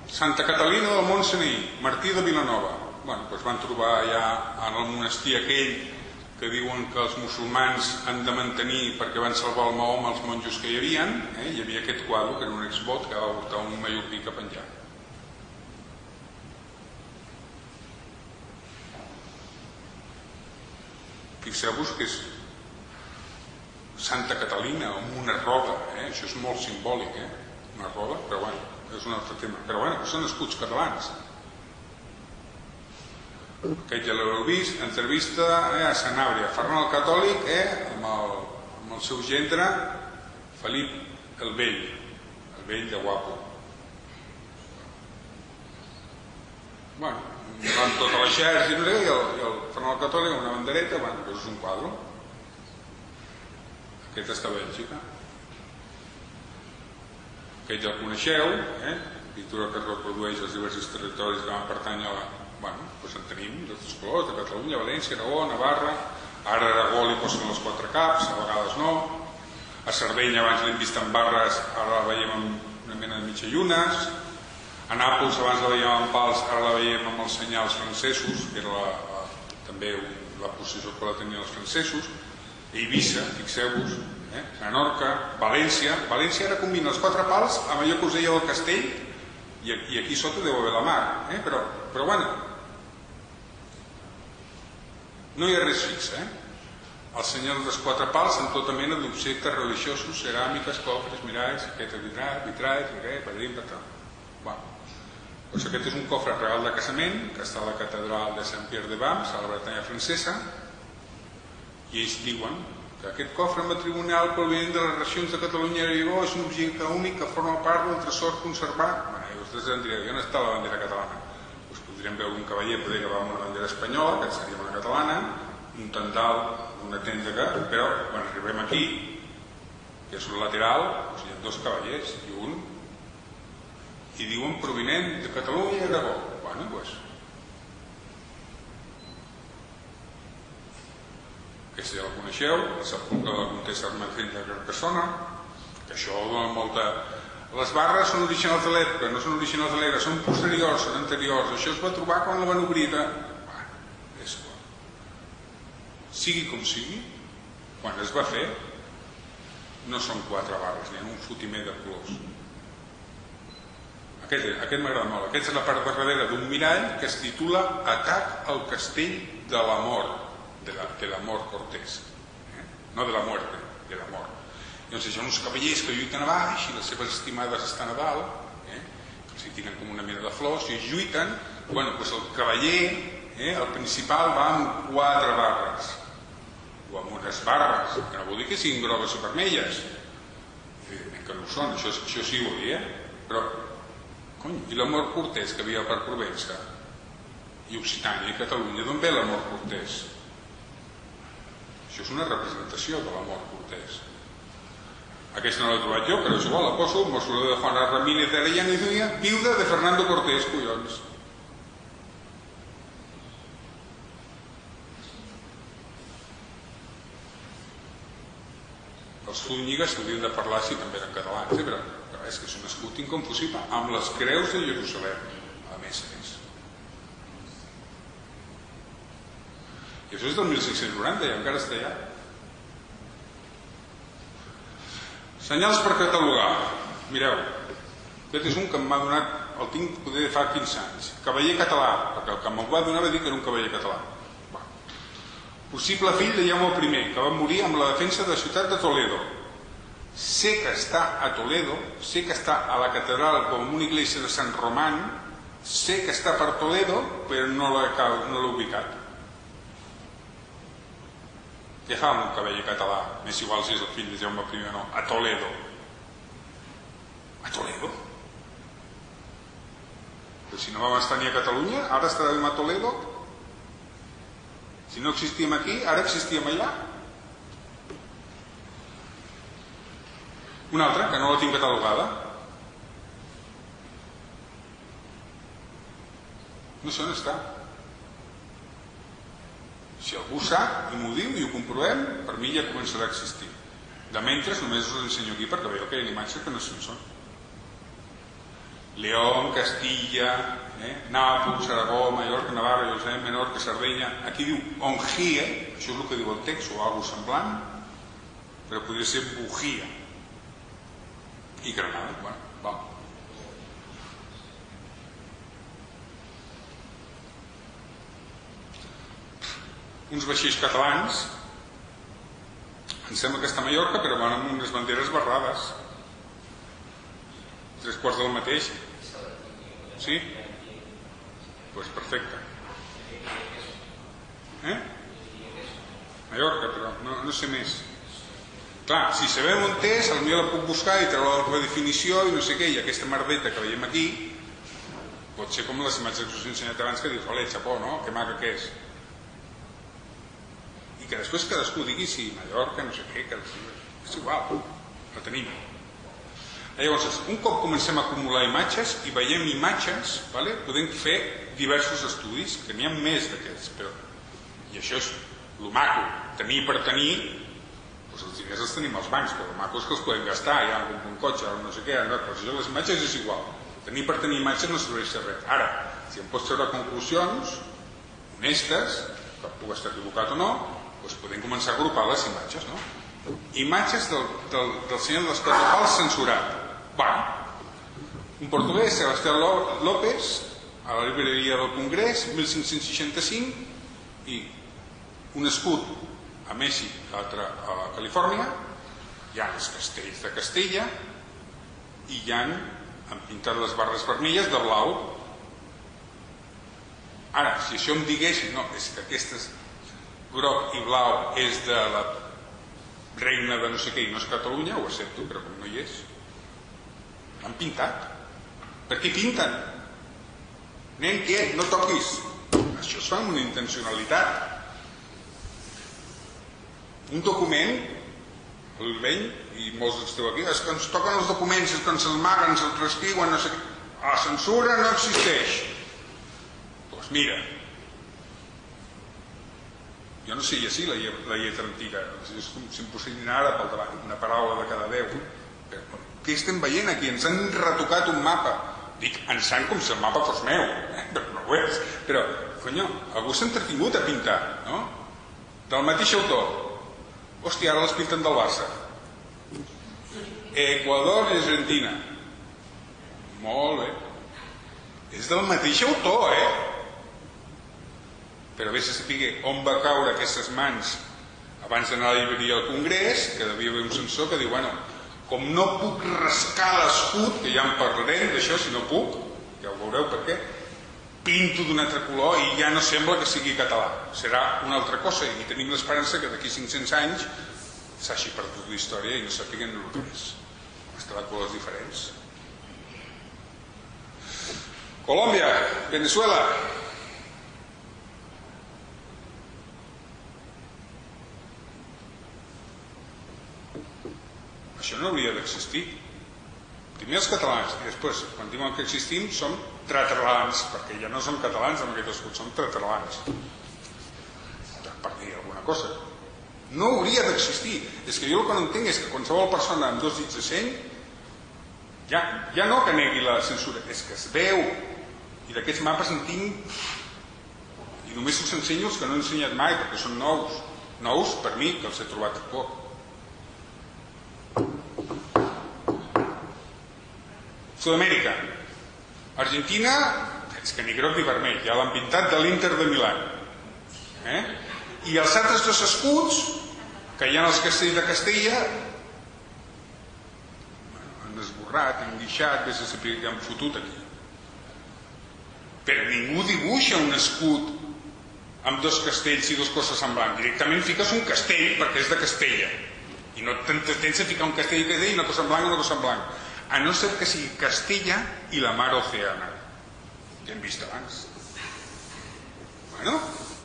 Santa Catalina del Montseny, Martí de Vilanova. Doncs van trobar allà en el monestir aquell que diuen que els musulmans han de mantenir perquè van salvar el Mahoma els monjos que hi havia. Hi havia aquest quadre, que era un exvot, que va portar un mallorquí cap enllà. Fixeu-vos que és Santa Catalina amb una roda, això és molt simbòlic, una roda, però bueno, és un altre tema. Però bueno, són escuts catalans. Aquest ja l'heu vist, entrevista a Sanàbria, Ferran el Catòlic amb el seu gendre Felip el Vell de guapo. Bueno, van tot a l'exèrcit i el Ferran el Catòlic amb una bandereta, bueno, és un quadre. Aquest està a Bèlgica. Aquest ja el coneixeu, pintura que es reprodueix als diversos territoris que van pertànyer a la... Bueno, doncs en tenim d'altres colors, de Catalunya, València, Aragó, Navarra. Ara a Aragó li posen els quatre caps, a vegades no. A Sardenya abans l'hem vist amb barres, ara la veiem amb una mena de mitjallunes. A Nàpols abans la veiem amb pals, ara la veiem amb els senyals francesos, que era també la posició que la tenien els francesos. A Eivissa, fixeu-vos, Menorca, València. València ara combina els quatre pals amb allò que us deia del castell, i aquí sota deu haver la mar, però bueno, no hi ha res fix. Els senyors dels quatre pals amb tota mena d'objectes religiosos, ceràmiques, cofres, miralls, vitralls, padrim, doncs aquest és un cofre regal de casament que està a la catedral de Saint-Pierre-de-Bams, a la Bretanya francesa, i ells diuen que aquest cofre matrimonial provinent de les regions de Catalunya i Aragó és un objecte únic que forma part del tresor conservat. Vostès em direu, on està la bandera catalana? Doncs podríem veure un cavaller poder que va amb una bandera espanyola, que seria una catalana, un tendal, una tenda que... Però quan arribem aquí, que és un lateral, hi ha dos cavallers i diuen provinent de Catalunya i Aragó. Bueno, doncs... aquesta ja la coneixeu, la sepulcre de la Comtessa Ermengenda de Carcassona, que això dona molta... Les barres són originals de l'època, no són originals de l'era, són posteriors, són anteriors. Això es va trobar quan la van obrir de... és clar. Sigui com sigui, quan es va fer, no són 4 barres, ni un fotimer de colors. Aquest m'agrada molt. Aquesta és la part de darrere d'un mirall que es titula Atac al castell de la mort, de la mort Cortés. No de la muerte, de la mort. Llavors hi ha uns cavallers que lluiten a baix i les seves estimades estan a dalt, els hi tiren com una mena de flors i lluiten. Bueno, doncs el cavaller, el principal, va amb 4 barres o amb unes barres, que no vol dir que siguin grogues o vermelles, evidentment que no ho són, això sí ho dir, però cony, i l'amor Cortés que havia per Provença i Occitània i Catalunya, d'on ve l'amor Cortés? Això és una representació de l'amor Cortés. Aquesta no l'he trobat jo, però és igual, la poso, mostro de Juana Ramírez de Arellano i Zúñiga, viuda de Fernando Cortés, collons. Els Zúñigues s'haurien de parlar si també eren catalans, però és que és un escut inconfusible, amb les creus de Jerusalem, a més a més. I això és del 1690 i encara està allà. Senyals per catalogar. Mireu, aquest és un que m'ha donat, el tinc poder de fa 15 anys. Cavaller català, perquè el que me'l va donar va dir que era un cavaller català. Possible fill de Jaume I, que va morir amb la defensa de la ciutat de Toledo. Sé que està a Toledo, sé que està a la catedral com una iglesia de Sant Román, sé que està per Toledo, però no l'he ubicat. Què fa un cavaller català? M'és igual si és el fill de Jaume I o no. A Toledo. A Toledo? Però si no vam estar ni a Catalunya, ara estarem a Toledo? Si no existíem aquí, ara existíem allà? Una altra, que no la tinc catalogada. No sé on està. Si algú sap i m'ho diu i ho comprovem, per mi ja començarà a existir. De mentre només us ensenyo aquí perquè veieu que hi ha imatges que no se'n són. León, Castilla, Nàpols, Aragó, Mallorca, Navarra, Jerusalem, Menorca, Sardenya. Aquí diu Ongie, això és el que diu el text o alguna cosa semblant, però podria ser Bujía. I Granada, bueno, va. Uns vaixells catalans, em sembla que està a Mallorca, però van amb unes banderes barrades. 3/4 del mateix. Sí? Doncs perfecte. Mallorca, però no sé més. Clar, si sabem on és, potser la puc buscar i treure la definició i no sé què, i aquesta merdeta que veiem aquí pot ser com les imatges que us he ensenyat abans que dius, ole, xapó, no? Que maca que és. I que després cadascú digui si Mallorca, no sé què, és igual, la tenim. Llavors, un cop comencem a acumular imatges i veiem imatges, podem fer diversos estudis, que n'hi ha més d'aquests, i això és el maco, tenir per tenir, els diners els tenim als bancs, però el maco és que els podem gastar, ja un cotxe, no sé què, però això les imatges és igual, tenir per tenir imatges no serveix de res. Ara, si em pots treure conclusions honestes, que puc estar equivocat o no, doncs podem començar a agrupar les imatges, no? Imatges del senyor de les quatre pals censurat. Un portuguès, Sebastián López, a la llibreria del Congrés, 1565, i un escut a Mèxic, l'altre a Califòrnia, hi ha els castells de Castella i hi han pintat les barres vermelles de blau. Ara, si això em digués, no, és que aquestes groc i blau és de la reina de no sé què i no és Catalunya, ho accepto, però com no hi és, han pintat. Per què pinten? Nen, què? No toquis. Això es fa amb una intencionalitat. Un document, el vell, i molts esteu aquí, és que ens toquen els documents, és que ens els maguen, ens els reescriuen, no sé què. La censura no existeix. Doncs mira, Jo no sé llegir la lletra antiga, és com si em posessin ara pel davant, una paraula de cada 10. Què estem veient aquí? Ens han retocat un mapa. Dic, ens han com si el mapa fos meu, però no ho és. Però, conyo, algú s'ha entretingut a pintar, no? Del mateix autor. Hòstia, ara les pinten del Barça. Equador i Argentina. Molt bé. És del mateix autor, Però vés a saber on va caure aquestes mans abans d'anar a la llibreria al Congrés, que devia haver un censor que diu, bueno, com no puc rascar l'escut, que ja en parlarem d'això, si no puc, ja ho veureu per què, pinto d'un altre color i ja no sembla que sigui català. Serà una altra cosa i tenim l'esperança que d'aquí 500 anys s'hagi perdut la història i no sàpiguen el que és. Estarà de colors diferents. Colòmbia, Venezuela. Això no hauria d'existir. Primer els catalans i després, quan diuen que existim, som traterlans, perquè ja no som catalans amb aquest escut, som traterlans. Per dir alguna cosa. No hauria d'existir. És que jo el que no entenc és que qualsevol persona amb 2 dits de seny ja no que negui la censura, és que es veu. I d'aquests mapes en tinc i només us ensenyo els que no he ensenyat mai perquè són nous. Nous per mi, que els he trobat poc. Sud-amèrica. Argentina, és que ni groc ni vermell, ja l'han pintat de l'Inter de Milán. I els altres 2 escuts, que hi ha els castells de Castella, han esborrat, han guixat, vés a saber que han fotut aquí. Però ningú dibuixa un escut amb 2 castells i 2 coses en blanc. Directament fiques un castell perquè és de Castella. I no tens a ficar un castell i una cosa en blanc i una cosa en blanc. A no ser que sigui Castella i la mar Oceana. Ja hem vist abans. Bueno,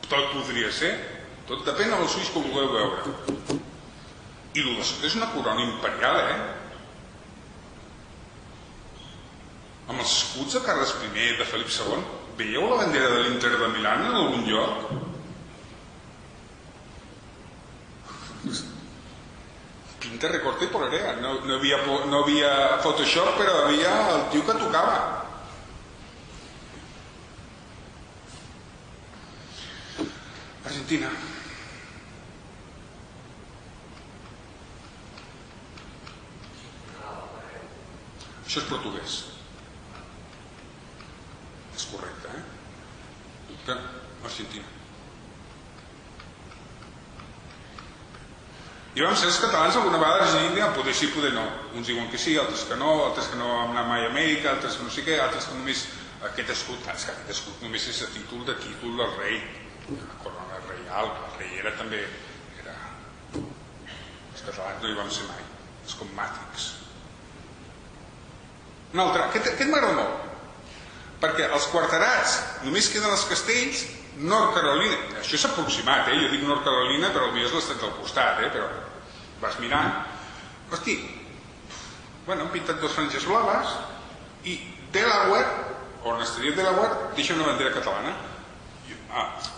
tot podria ser. Tot depèn dels ulls que ho vulgueu veure. I el de sota és una corona imperial, Amb els escuts de Carles I, de Felip II, veieu la bandera de l'Inter de Milán en algun lloc? Pinta recorte por area. No havia Photoshop, però havia el tio que tocava. Argentina. Això és portuguès. És correcte, Argentina. I vam ser els catalans alguna vegada a Argentina, poder sí, poder no. Uns diuen que sí, altres que no han anat mai a Amèrica, altres que no sé què, altres que només aquest escut només és a títol del rei, la corona reial, la reiera també era... Els catalans no hi vam ser mai, és com Matrix. Un altre, aquest m'agrada molt, perquè els quarterats només queden els castells. Nord Carolina, això és aproximat, jo dic Nord Carolina, però potser és l'estat del costat, però vas mirant. Hosti, bueno, han pintat 2 franges blaves i Delaware, on estaria Delaware, deixa una bandera catalana.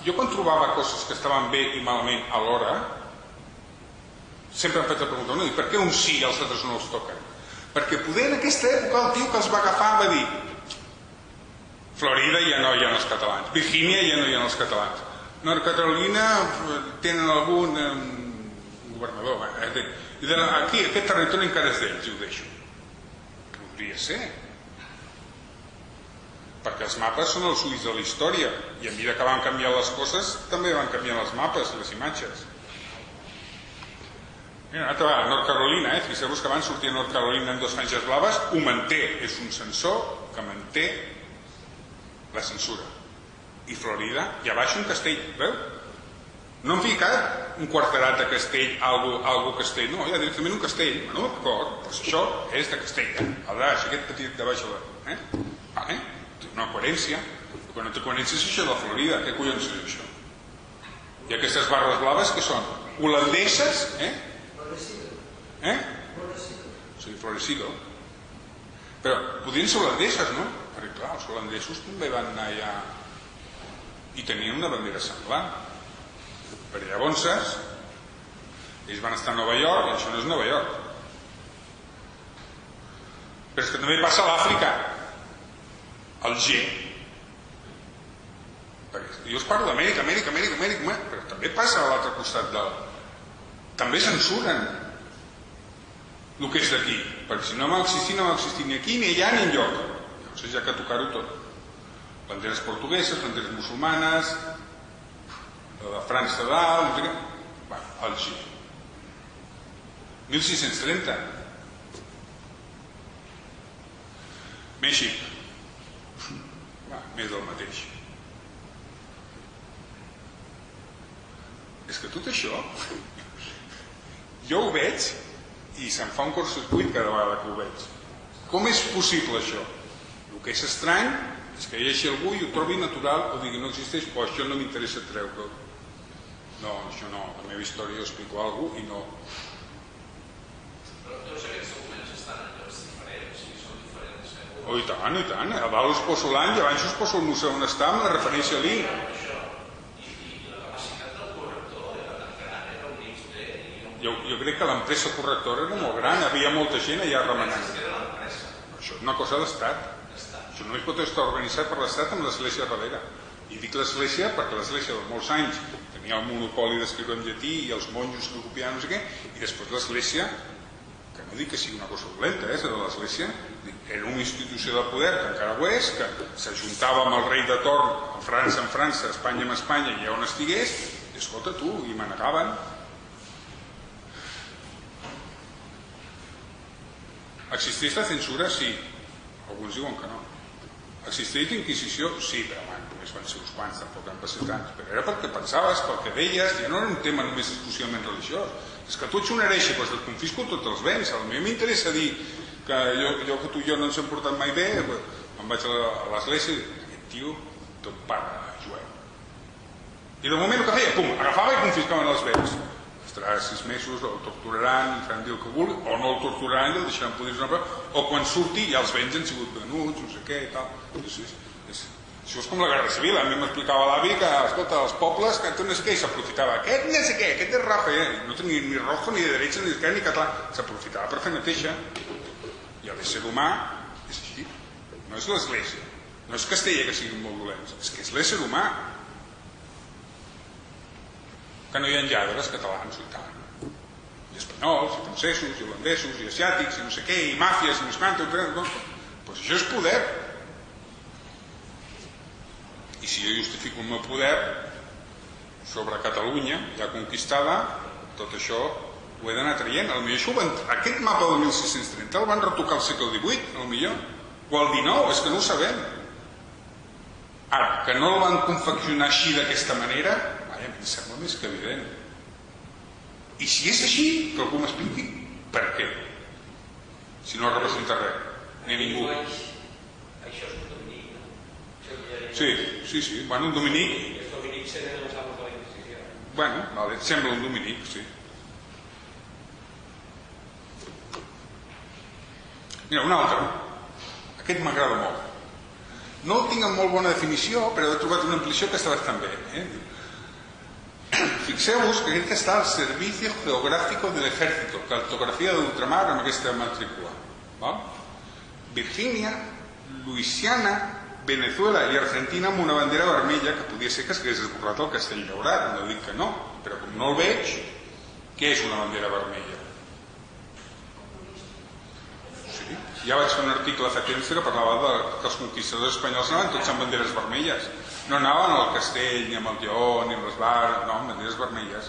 Jo quan trobava coses que estaven bé i malament alhora, sempre em faig la pregunta, no, i per què uns sí i els altres no els toquen? Perquè poder en aquesta època el tio que els va agafar va dir Florida ja no hi ha els catalans, Virgínia ja no hi ha els catalans, Nord Carolina tenen algun governador, i aquí aquest territori encara és d'ells, i ho deixo. Podria ser, perquè els mapes són els ulls de la història i a mesura que van canviant les coses també van canviant els mapes i les imatges. Una altra vegada, Nord Carolina, fixeu-vos que abans sortia Nord Carolina amb 2 franges blaves, ho manté, és un censor que manté la censura. I Florida, i a baix un castell, veu? No han ficat un quarterat de castell, algo castell, no, ja directament un castell. Bueno, d'acord, doncs això és de castell, el baix, aquest petit de baix, vale? Té una coherència. Quan no té coherència és això de Florida, què collons és això? I aquestes barres blaves que són? Holandeses, Sí, Florecido. Però podrien ser holandeses, no? Perquè clar, els holandesos també van anar allà i tenien una bandera semblant. perquè llavors ells van estar a Nova York i això no és Nova York. Però és que també passa a l'Àfrica, al G. Jo us parlo d'Amèrica, però també passa a l'altre costat també censuren el que és d'aquí, perquè si no va existir, no va existir ni aquí, ni allà, ni enlloc. Llavors ja que tocar-ho tot. Banderes portugueses, banderes musulmanes, la de França dalt, no sé què. El G. 1630. Mèxic. Més del mateix. És que tot això jo ho veig i se'm fa un cortocircuit cada vegada que ho veig. Com és possible això? El que és estrany és que hi hagi algú i ho trobi natural o digui no existeix, o això no m'interessa treure-ho. No, això no, la meva història ho explico a algú i no. Però tots aquests documents estan en llocs diferents i són diferents. Oh, i tant, a dalt us poso l'any i abans us poso el museu on està amb la referència a l'I. Jo crec que l'empresa correctora era molt gran, havia molta gent allà remenant. Això és una cosa d'estat. Això només pot estar organitzat per l'estat amb l'església darrere. I dic l'església perquè l'església de molts anys tenia el monopoli d'escriure en llatí i els monjos que copiaven no sé què, i després l'església, que no dic que sigui una cosa dolenta, de l'església, era una institució de poder que encara ho és, que s'ajuntava amb el rei de torn, en França, Espanya amb Espanya, i on estigués, i escolta tu, i manegaven. Existeix la censura? Sí. Alguns diuen que no. Existeix l'inquisició? Sí, però només van ser uns quants, tampoc han passat tants. Però era perquè pensaves, perquè deies, ja no era un tema només exclusivament religiós. És que tu ets un hereix, doncs et confisco tots els béns. A mi m'interessa dir que jo que tu i jo no ens hem portat mai bé, em vaig a l'església i aquest tio tot pare jueu. I de moment el que feia, pum, agafava i confiscaven els béns. Estarà 6 mesos, el torturaran, li faran dir el que vulgui, o no el torturaran i el deixaran podrir una part, o quan surti ja els béns han sigut venuts, no sé què i tal. Això és com la Guerra Civil. A mi m'explicava l'avi que, escolta, els pobles, que no sé què, i s'aprofitava. Aquest no sé què, aquest és Rafa, no tenia ni rojo, ni de derecha, ni d'esquerra, ni català. S'aprofitava per fer neteja. I l'ésser humà és així. No és l'església. No és Castella que siguin molt dolents, és que és l'ésser humà. Que no hi ha lladres catalans i tant, i espanyols, i francesos, i holandesos, i asiàtics, i no sé què, i màfies, i més quantos, doncs això és poder. I si jo justifico el meu poder sobre Catalunya, ja conquistada, tot això ho he d'anar traient. Aquest mapa del 1630 el van retocar al segle XVIII, o al XIX, és que no ho sabem. Ara, que no el van confeccionar així d'aquesta manera, em sembla més que evident. I si és així, que algú m'expliqui per què, si no representa res, ni ningú. Això és un dominic, no? Sí, bueno, un dominic. Els dominics eren els amos de la Inquisició. Bueno, vale, sembla un dominic, sí. Mira, un altre. Aquest m'agrada molt. No el tinc en molt bona definició, però he trobat una ampliació que està bastant bé. Fixeu-vos que aquest està al Servicio Geográfico del Ejército, cartografia d'ultramar amb aquesta matrícula. Virgínia, Louisiana, Venezuela i Argentina amb una bandera vermella que podia ser que s'hagués esborrat el castell daurat, no dic que no, però com no el veig, què és una bandera vermella? Sí, ja vaig fer un article fa temps que parlava que els conquistadors espanyols anaven tots amb banderes vermelles. No anaven al castell, ni amb el lleó, ni amb les barres, no, amb banderes vermelles,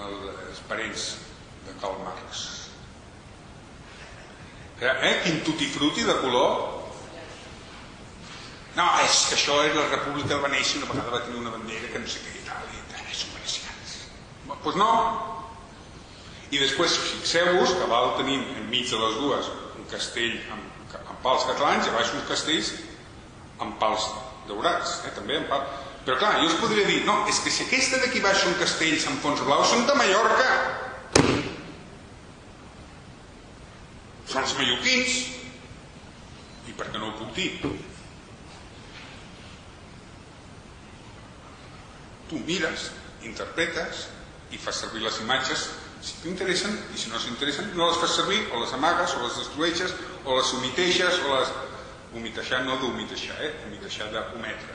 els parents de Karl Marx. Quin tutti-frutti de color. No, és que això és la República de Venècia, una vegada va tenir una bandera que no sé què i tal, són venecians. Doncs no. I després, fixeu-vos que val tenint enmig de les dues un castell amb pals catalans i a baix uns castells amb pals daurats, també en part. Però clar, jo us podria dir, no, és que si aquesta d'aquí baix són castells amb fons blaus, són de Mallorca. Són els mallorquins. I per què no ho puc dir? Tu mires, interpretes, i fas servir les imatges si t'interessen, i si no s'interessen no les fas servir, o les amagues, o les destrueixes, o les omiteixes, o les... Omiteixar no d'omiteixar, omiteixar d'ometre.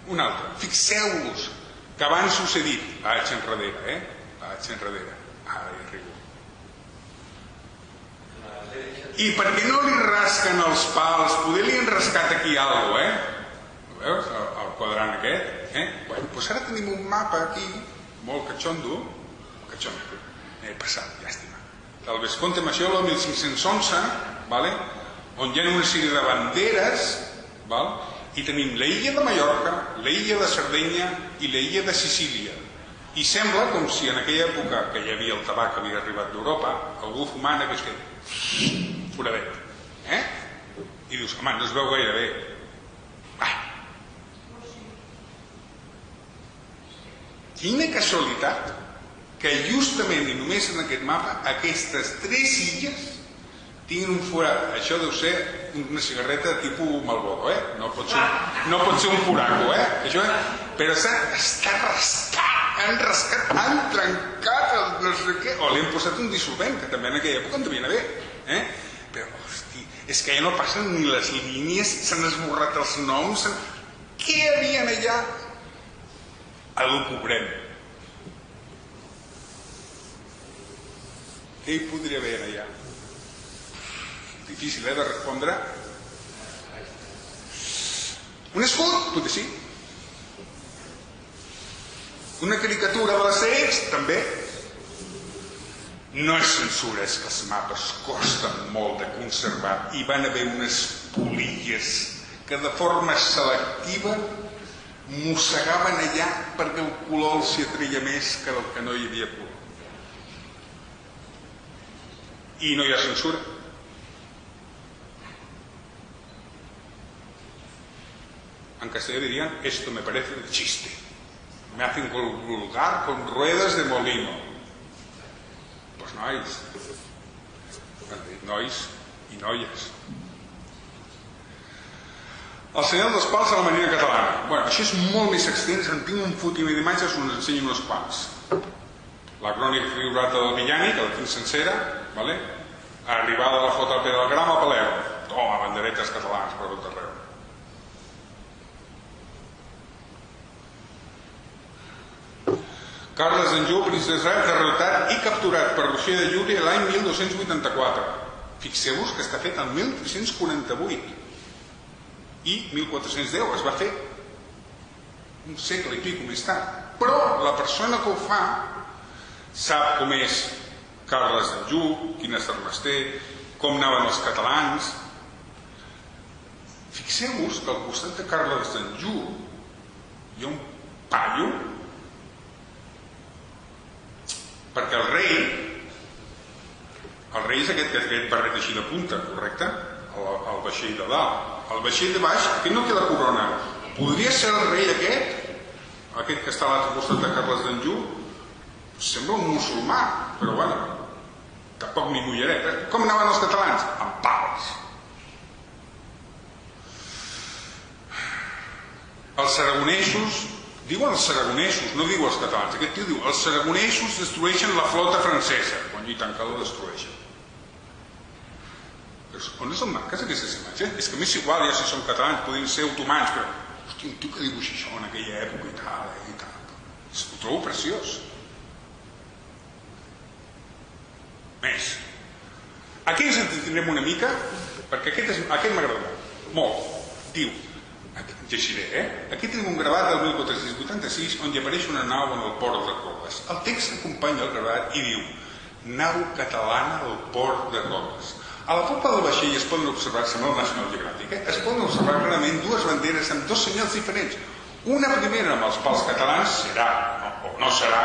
Un altre. Fixeu-vos que abans us he dit, vaig enrere, vaig enrere. Ara hi arribo. I perquè no li rasquen els pals, poder li han rascat aquí alguna cosa, ho veus, el quadrant aquest? Doncs ara tenim un mapa aquí, molt catxondo, he passat, llàstima, del Vescomte Maciolo, 1511, on hi ha una sèrie de banderes, i tenim l'illa de Mallorca, l'illa de Sardenya i l'illa de Sicília. I sembla com si en aquella època que hi havia el tabac que havia arribat d'Europa, algú fumant hagués fet foradet. I dius, home, no es veu gaire bé. Quina casualitat que justament i només en aquest mapa aquestes 3 illes tinguin un forat. Això deu ser una cigarreta tipus Marlboro, no pot ser un furaco, però està rascat, han trencat el no sé què, o li han posat un dissolvent, que també en aquella època en devien haver, però, hosti, és que ja no passen ni les línies, s'han esborrat els noms, què hi havia allà? Algú que ho cobrem. Què hi podria haver allà? Difícil, de respondre. Un escut? Potser sí. Una caricatura de l'Asterix? També. No és censura, és que els mapes costen molt de conservar i van haver unes polilles que de forma selectiva mossegaven allà perquè el color els hi atreia més que el que no hi havia color. I no hi ha censura. En castellano dirían, esto me parece de chiste. Me hacen vulgar con ruedas de molino. Pues nois i noies. El senyal dels pals a la manera catalana. Això és molt més extens, en tinc un fotimer d'imatges, us ensenyo uns quants. La crònica figurata del Villani, que la tinc sencera, arribada de la flota al Pedalgram a Palerm. Toma, banderetes catalanes per tot arreu. Carles d'Anjou, príncep d'Israel, derrotat i capturat per Roger de Llúria l'any 1284. Fixeu-vos que està fet el 1348. I 1410 es va fer un segle i pico més tard. Però la persona que ho fa sap com és Carles d'Anjou, quines armes té, com anaven els catalans. Fixeu-vos que al costat de Carles d'Anjou hi ha un paio, perquè el rei és aquest barret així de punta, correcte? El vaixell de dalt. El vaixell de baix, aquest no té la corona. Podria ser el rei aquest que està a l'altre costat de Carles d'Anjou? Sembla un musulmà, però tampoc ni mulleret. Com anaven els catalans? Amb pals. Els aragonesos, diuen els aragonesos, no diu els catalans. Aquest tio diu, els aragonesos destrueixen la flota francesa. Quan i tant que la destrueixen. On és el marques aquestes imatges? És que m'és igual ja si són catalans, podien ser otomans, però hosti, un tio que dibuixa això en aquella època i tal. Ho trobo preciós. Més. Aquí ens entretindrem una mica, perquè aquest m'ha agradat molt. Diu, llegiré, aquí tenim un gravat del 1486 on hi apareix una nau en el port de Rodes. El text acompanya el gravat i diu nau catalana al port de Rodes. A la popa del vaixell es poden observar, sembla el National Geographic, es poden observar clarament dues banderes amb dos senyals diferents. Una primera amb els pals catalans, serà o no serà,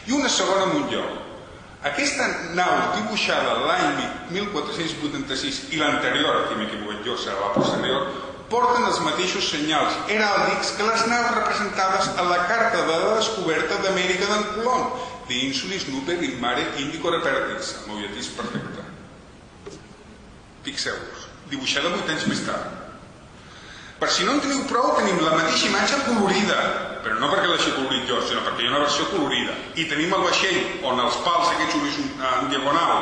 i una segona amb un lloc. Aquesta nau dibuixada l'any 1486 i l'anterior, aquí m'he equivocat jo, serà la posterior, porten els mateixos senyals heràldics que les naus representades a la carta de la descoberta d'Amèrica d'en Colom, de Insulis Nuper in Mare Indico Repertis, el meu llatí és perfecte. Fixeu-vos, dibuixada 8 anys més tard. Per si no en teniu prou, tenim la mateixa imatge colorida, però no perquè l'hagi colorit jo, sinó perquè hi ha una versió colorida. I tenim el vaixell on els pals aquests en diagonal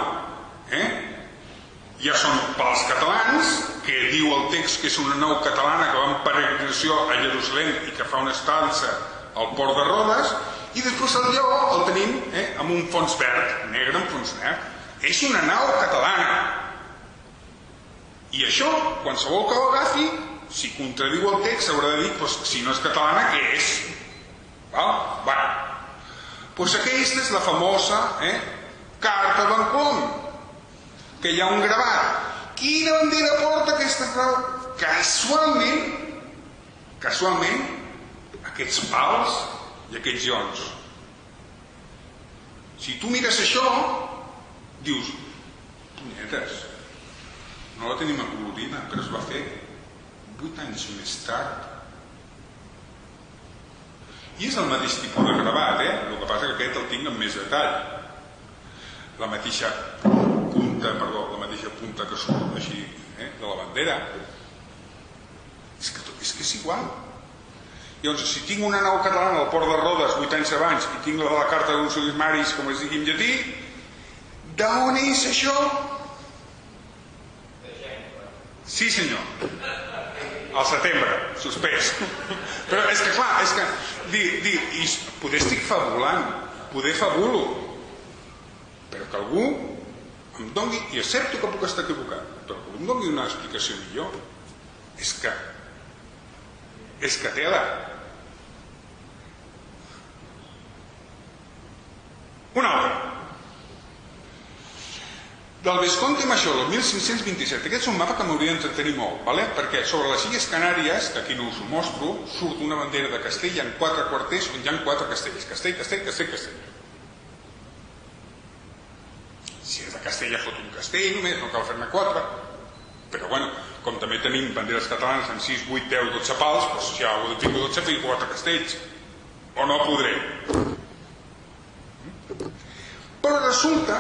ja són pals catalans, que diu el text que és una nau catalana que va en peregrinació a Jerusalem i que fa una estança al port de Rodes, i després el lleó el tenim amb un fons verd, negre amb fons verd. És una nau catalana. I això, qualsevol que ho agafi, si contradiu el text, haurà de dir, si no és catalana, què és? Doncs aquesta és la famosa carta d'en Colom, que hi ha un gravat. Quina bandera porta aquesta frau? Casualment, aquests pals i aquests ions. Si tu mires això, dius, punyetes, no la tenim acolorida, però es va fer 8 anys més tard. I és el mateix tipus de gravat, el que passa que aquest el tinc amb més detall. La mateixa punta que surt així de la bandera. És que és igual. Llavors, si tinc una nau catalana al port de Rodes 8 anys abans i tinc la de la carta d'un Solis Maris, com es digui en llatí, d'on és això? Sí, senyor. Al setembre, suspès. Però és que clar, poder estic fabulant, poder fabulo, però que algú em doni, i accepto que puc estar equivocat, però que em doni una explicació millor. És que tela. Una altra. Del Vesconte Macholo, 1527. Aquest és un mapa que m'hauria d'entretenir molt, perquè sobre les Illes Canàries, que aquí no us ho mostro, surt una bandera de castell en 4 quarters on hi ha 4 castells. Castell. Si és de Castella fot un castell només, no cal fer-ne 4. Però bueno, com també tenim banderes catalanes amb 6, 8, 10, 12 pals, doncs si algú de tinc 12 fico 4 castells. O no podré. Però resulta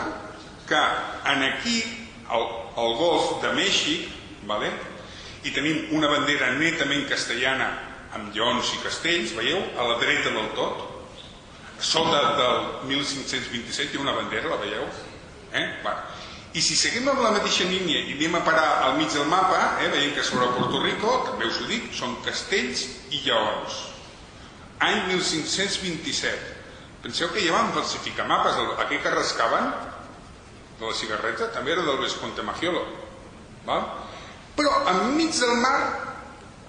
que aquí, al golf de Mèxic, i tenim una bandera netament castellana amb lleons i castells, veieu? A la dreta del tot. Sota del 1527 hi ha una bandera, la veieu? I si seguim amb la mateixa línia i anem a parar al mig del mapa, veiem que sobre Puerto Rico, també us ho dic, són castells i lleons. Any 1527. Penseu que ja van falsificar mapes. Aquell que rascaven de la cigarreta també era del Vesconte Macholo. Però enmig del mar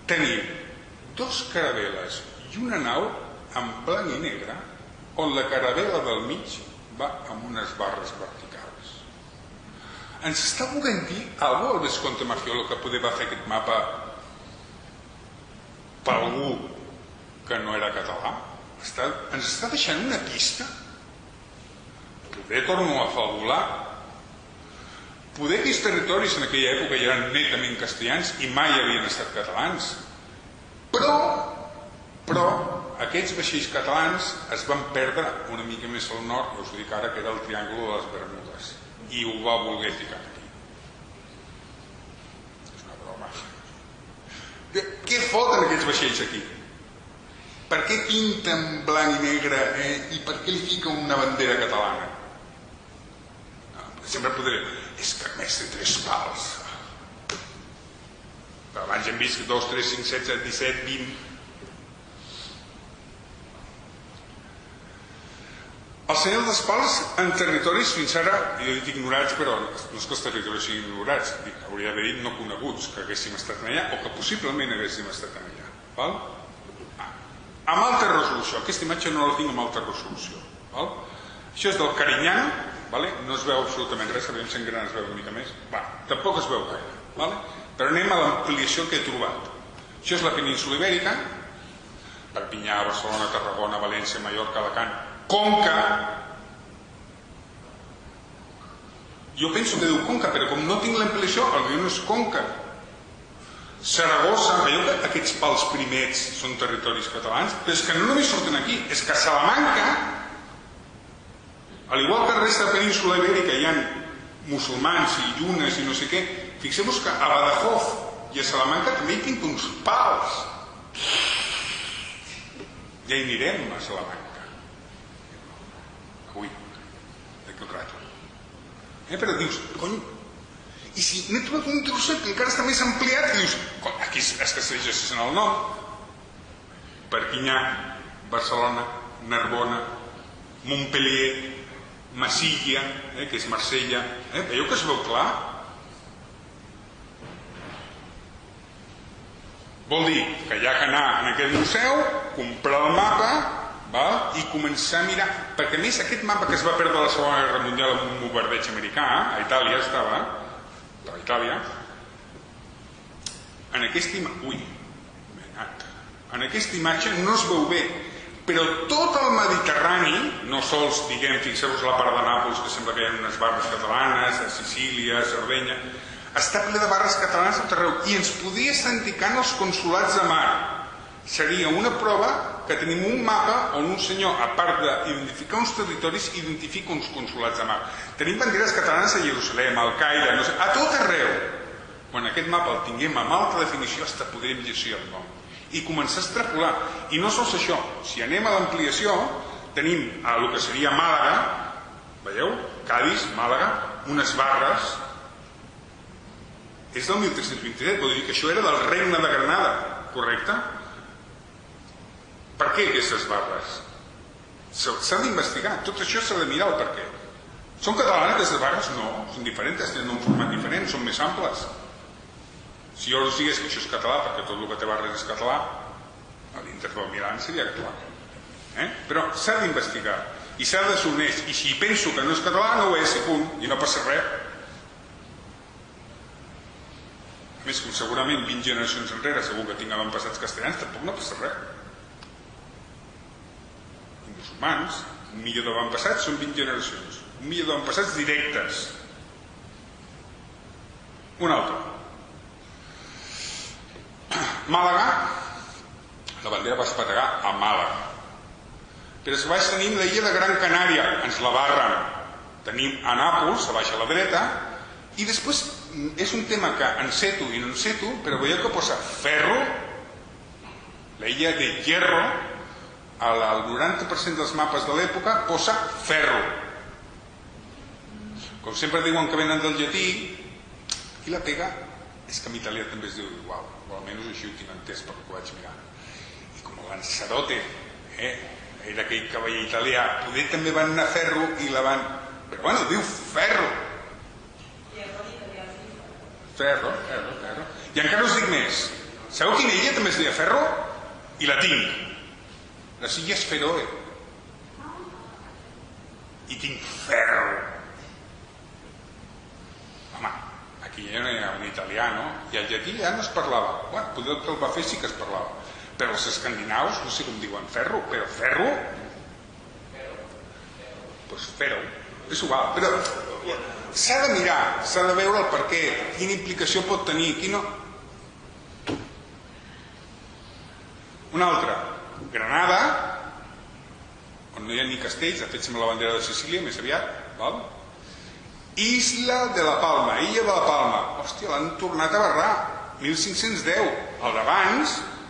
tenim 2 caravel·les i una nau en blanc i negre on la caravela del mig va amb unes barres verticals. Ens està volent dir algú al Vesconte Macholo que poder va fer aquest mapa per algú que no era català? Ens està deixant una pista? Poder torno a fabular. Poder aquells territoris en aquella època ja eren netament castellans i mai havien estat catalans. Però aquests vaixells catalans es van perdre una mica més al nord, ja us ho dic ara, que era el Triàngol de les Bermudes, i ho va voler ficar aquí. És una broma. Què foten aquests vaixells aquí? Per què pinten blanc i negre i per què li fica una bandera catalana? Sempre podré... És que més de 3 pals. Però abans hem vist 2, 3, 5, 7, 7, 17, 20... El senyal dels pals en territoris fins ara, jo he dit ignorats, però no és que els territoris siguin ignorats, hauria d'haver dit no coneguts, que haguéssim estat allà o que possiblement haguéssim estat allà. Amb alta resolució, aquesta imatge no la tinc amb alta resolució. Això és del Carinyana, no es veu absolutament res, sabem sent gran es veu una mica més, tampoc es veu gaire, però anem a l'ampliació que he trobat. Això és la península Ibèrica, Perpinyà, Barcelona, Tarragona, València, Mallorca, Alacant, Conca. Jo penso que diu Conca, però com no tinc l'ampliació, el guió no és Conca. Saragossa, veieu que aquests pals primers són territoris catalans? Però és que no només surten aquí, és que a Salamanca, al igual que el resta de la península Ibèrica hi ha musulmans i llunes i no sé què, fixeu-vos que a Badajoz I a Salamanca també hi pinta uns pals. Ja hi anirem a Salamanca. Avui, d'aquí un rato. Però dius, cony, i si n'he trobat un trosset que encara està més ampliat, i dius, cony, aquí és que se llegeixen el nom. Perpinyà, Barcelona, Narbona, Montpellier, Massilla, que és Marsella. Veieu que es veu clar? Vol dir que hi ha que anar en aquest museu, comprar el mapa, i començar a mirar, perquè a més aquest mapa que es va perdre a la Segona Guerra Mundial amb un bombardeig americà, a Itàlia estava a Itàlia, en aquesta imatge no es veu bé, però tot el Mediterrani, no sols, diguem, fixeu-vos la part de Nàpols, que sembla que hi ha unes barres catalanes, a Sicília, a Sardenya, està ple de barres catalanes a tot arreu, i ens podria estar indicant els consolats de mar. Seria una prova que tenim un mapa on un senyor, a part d'identificar uns territoris, identifica uns consolats de mar. Tenim banderes catalanes a Jerusalem, al Caire, no sé, a tot arreu. Quan aquest mapa el tinguem amb alta definició, hasta podrem llegir el nom i començar a extrapolar. I no sols això, si anem a l'ampliació, tenim el que seria Màlaga, veieu? Cadis, Màlaga, unes barres. És del 1327, vol dir que això era del Regne de Granada, correcte? Per què aquestes barres? S'ha d'investigar, tot això s'ha de mirar el per què. Són catalanes aquestes barres? No, són diferents, tenen un format diferent, són més amples. Si jo us digués que això és català, perquè tot el que té barres és català, a l'Inter del Milan seria català. Però s'ha d'investigar i s'ha de ser honest, i si penso que no és català no ho és, i punt, i no passa res. A més, com segurament 20 generacions enrere segur que tinc avantpassats castellans, tampoc no passa res. I musulmans, un milió d'avantpassats són 20 generacions, un milió d'avantpassats directes. Un altre. Màlaga, la bandera va espetegar a Màlaga. Però a baix tenim l'illa de Gran Canària, ens la barren. Tenim a Nàpols, a baix a la dreta, i després és un tema que enceto i no enceto, però veieu que posa Ferro, l'illa de Hierro, al 90% dels mapes de l'època posa Ferro. Com sempre diuen que venen del llatí, i la pega és que en italià també es diu igual, o almenys així ho tinc entès pel que vaig mirar. I com el Lanzarote era aquell cavaller italià, poder també van anar a Ferro i la van... Però bueno, diu Ferro. Ferro. I encara us dic més. Sabeu quina illa també es deia Ferro? I la tinc. Les illes Feroe. I tinc Ferro. Home, aquí ja no hi ha un italià, no? I el llatí ja no es parlava. Bueno, poder que el va fer sí que es parlava. Però els escandinaus, no sé com diuen Ferro, però Ferro... Doncs Ferro. És igual, però s'ha de mirar, s'ha de veure el per què, quina implicació pot tenir, quina... Un altre, Granada, on no hi ha ni castells, de fet sembla la bandera de Sicília, més aviat, val? Isla de la Palma, illa de la Palma. Hòstia, l'han tornat a barrar, 1510, el d'abans,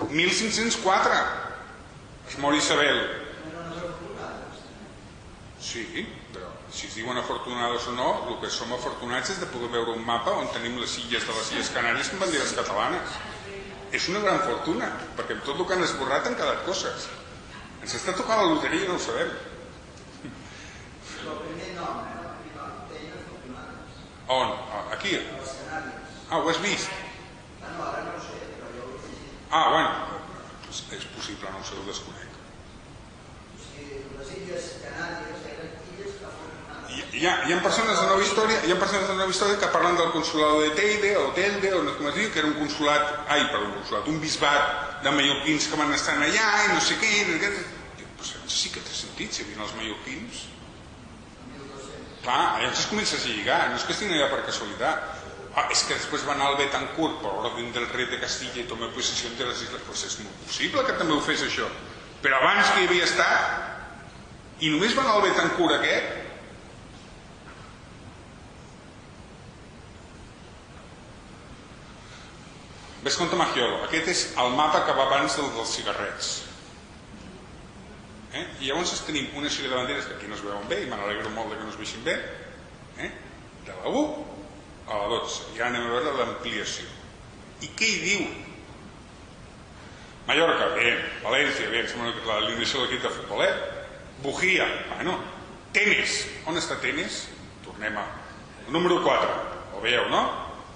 1504. Es mor Isabel. Sí, però si es diuen afortunades o no, el que som afortunats és de poder veure un mapa on tenim les illes de les Illes Canàries amb banderes catalanes. És una gran fortuna, perquè amb tot el que han esborrat han quedat coses. Ens està tocant la loteria i no ho sabem. On? Aquí? Ah, ho has vist? Ah, bueno, és possible, no ho sé, ho desconec. Les Illes Canàries eren illes afortunades. Hi ha persones de Nova Història que parlen del consulado de Teide o Telde, o no sé com es diu, que era un consulat, un bisbat de mallorquins que van estar allà i no sé què. Pues sí que té sentit, si havien els mallorquins. Clar, llavors es comences a lligar, no és que estiguin allà per casualitat. És que després van al Betancourt per orden del rei de Castilla i tomar possessió de les isles. Pues és molt possible que també ho fes això. Però abans que hi havia estat i només van al Betancourt aquest. Vesconte Maggiolo, aquest és el mapa que va abans dels cigarrets. I llavors tenim una sèrie de banderes que aquí no es veuen bé, i me n'alegro molt que no es veixin bé, de la 1 a la 12. I ara anem a veure l'ampliació. I què hi diu? Mallorca, bé. València, bé. Sembla que l'alineació de l'equip de futbol, Bujía, bueno. Tenes, on està Tenes? Tornem a... El número 4, ho veieu, no?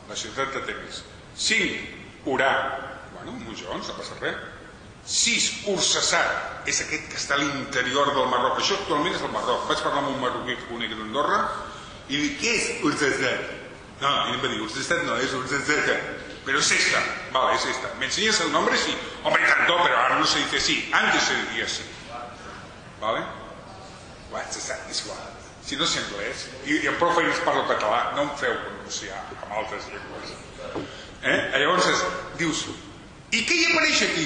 La ciutat de Tenes. 5, Urà, bueno, Mujons, no passa res. 6, Ursassat, és aquest que està a l'interior del Marroc. Això actualment és el Marroc. Vaig parlar amb un marroquí que conec d'Andorra i dic, què és Ursassat? No, i em va dir, Ursassat no, és Ursassat. Pero es esta, vale, es esta. ¿Me enseñas el nombre? Sí. Hombre, tanto, pero ahora no se dice así. Antes se decía así. ¿Vale? Ursassat, és igual. Si no sé anglès, i el profe ens parla català, no em feu pronunciar amb altres llengües. Llavors dius, i què hi apareix aquí?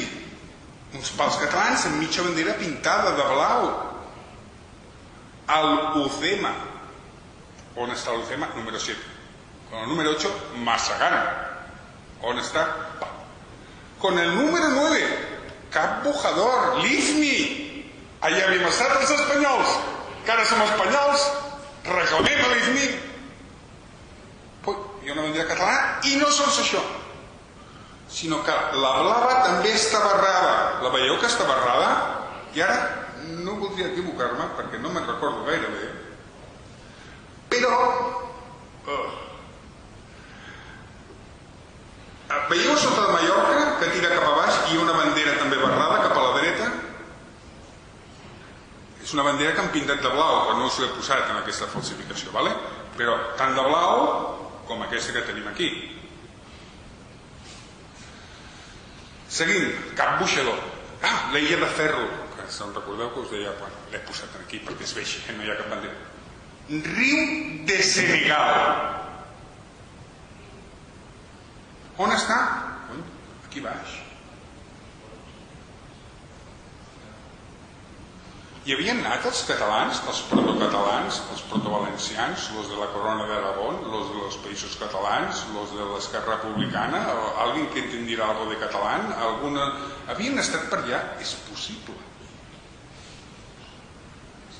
Uns pals catalans amb mitja bandera pintada de blau. El UCEMA. On està l'UCEMA? Número 7. Con el número 8, Massagana. On està? Con el número 9, Cap Bojador, l'IFMI. Allà havíem estat els espanyols, que ara som espanyols, reclamem a l'IFMI. Hi ha una bandera catalana i no sols això, sinó que la blava també està barrada. La veieu que està barrada? I ara no voldria equivocar-me perquè no me'n recordo gaire bé, però veieu sota de Mallorca que tira cap a baix i una bandera també barrada cap a la dreta? És una bandera que han pintat de blau, que no us l'he posat en aquesta falsificació, ¿vale? Però tant de blau com aquesta que tenim aquí. Seguim, Cap Boixador. L'illa de Ferro, que si no recordeu que us deia, bueno, l'he posat aquí perquè es vegi, no hi ha cap bandera. Riu de Senegal. On està? Aquí baix. Hi havien anat els catalans, els protocatalans, els protovalencians, los de la Corona d'Aragón, los de los Països Catalans, los de l'Esquerra Republicana, alguien que entendiera algo de catalán, havien estat per allà? És possible.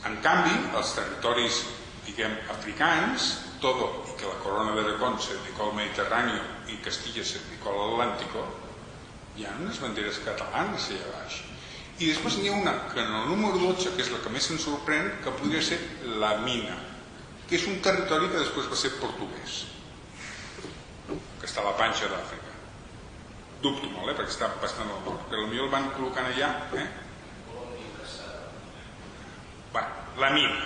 En canvi, els territoris, diguem, africans, todo, i que la Corona d'Aragón se dedicó al Mediterráneo i Castilla se dedicó al Atlántico, hi ha unes banderes catalanes allà baix. I després n'hi ha una que en el número 12, que és la que més ens sorprèn, que podria ser la Mina, que és un territori que després va ser portuguès, que està a la panxa d'Àfrica. Dubto molt, perquè està bastant al nord, però potser el van col·locant allà. La Mina,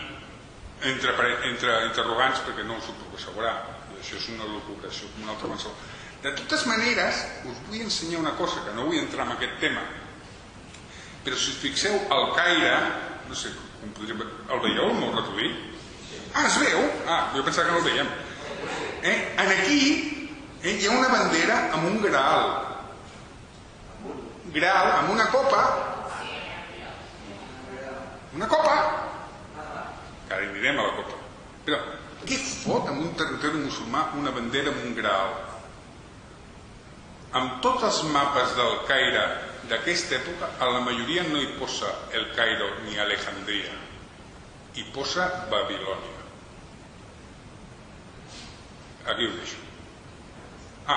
entre interrogants, perquè no us ho puc assegurar, i això és una locubració com una altra qualsevol. De totes maneres, us vull ensenyar una cosa, que no vull entrar en aquest tema, però si us fixeu, el Caire, no sé com podríem... El veieu, el meu ratolí? Es veu? Jo pensava que no el veiem. En aquí hi ha una bandera amb un graal. Graal amb una copa. Una copa. Que ara hi anirem a la copa. Però què fot en un territori musulmà una bandera amb un graal? Amb tots els mapes del Caire d'aquesta època, a la majoria no hi posa el Cairo ni Alejandria, hi posa Babilònia. Aquí ho deixo.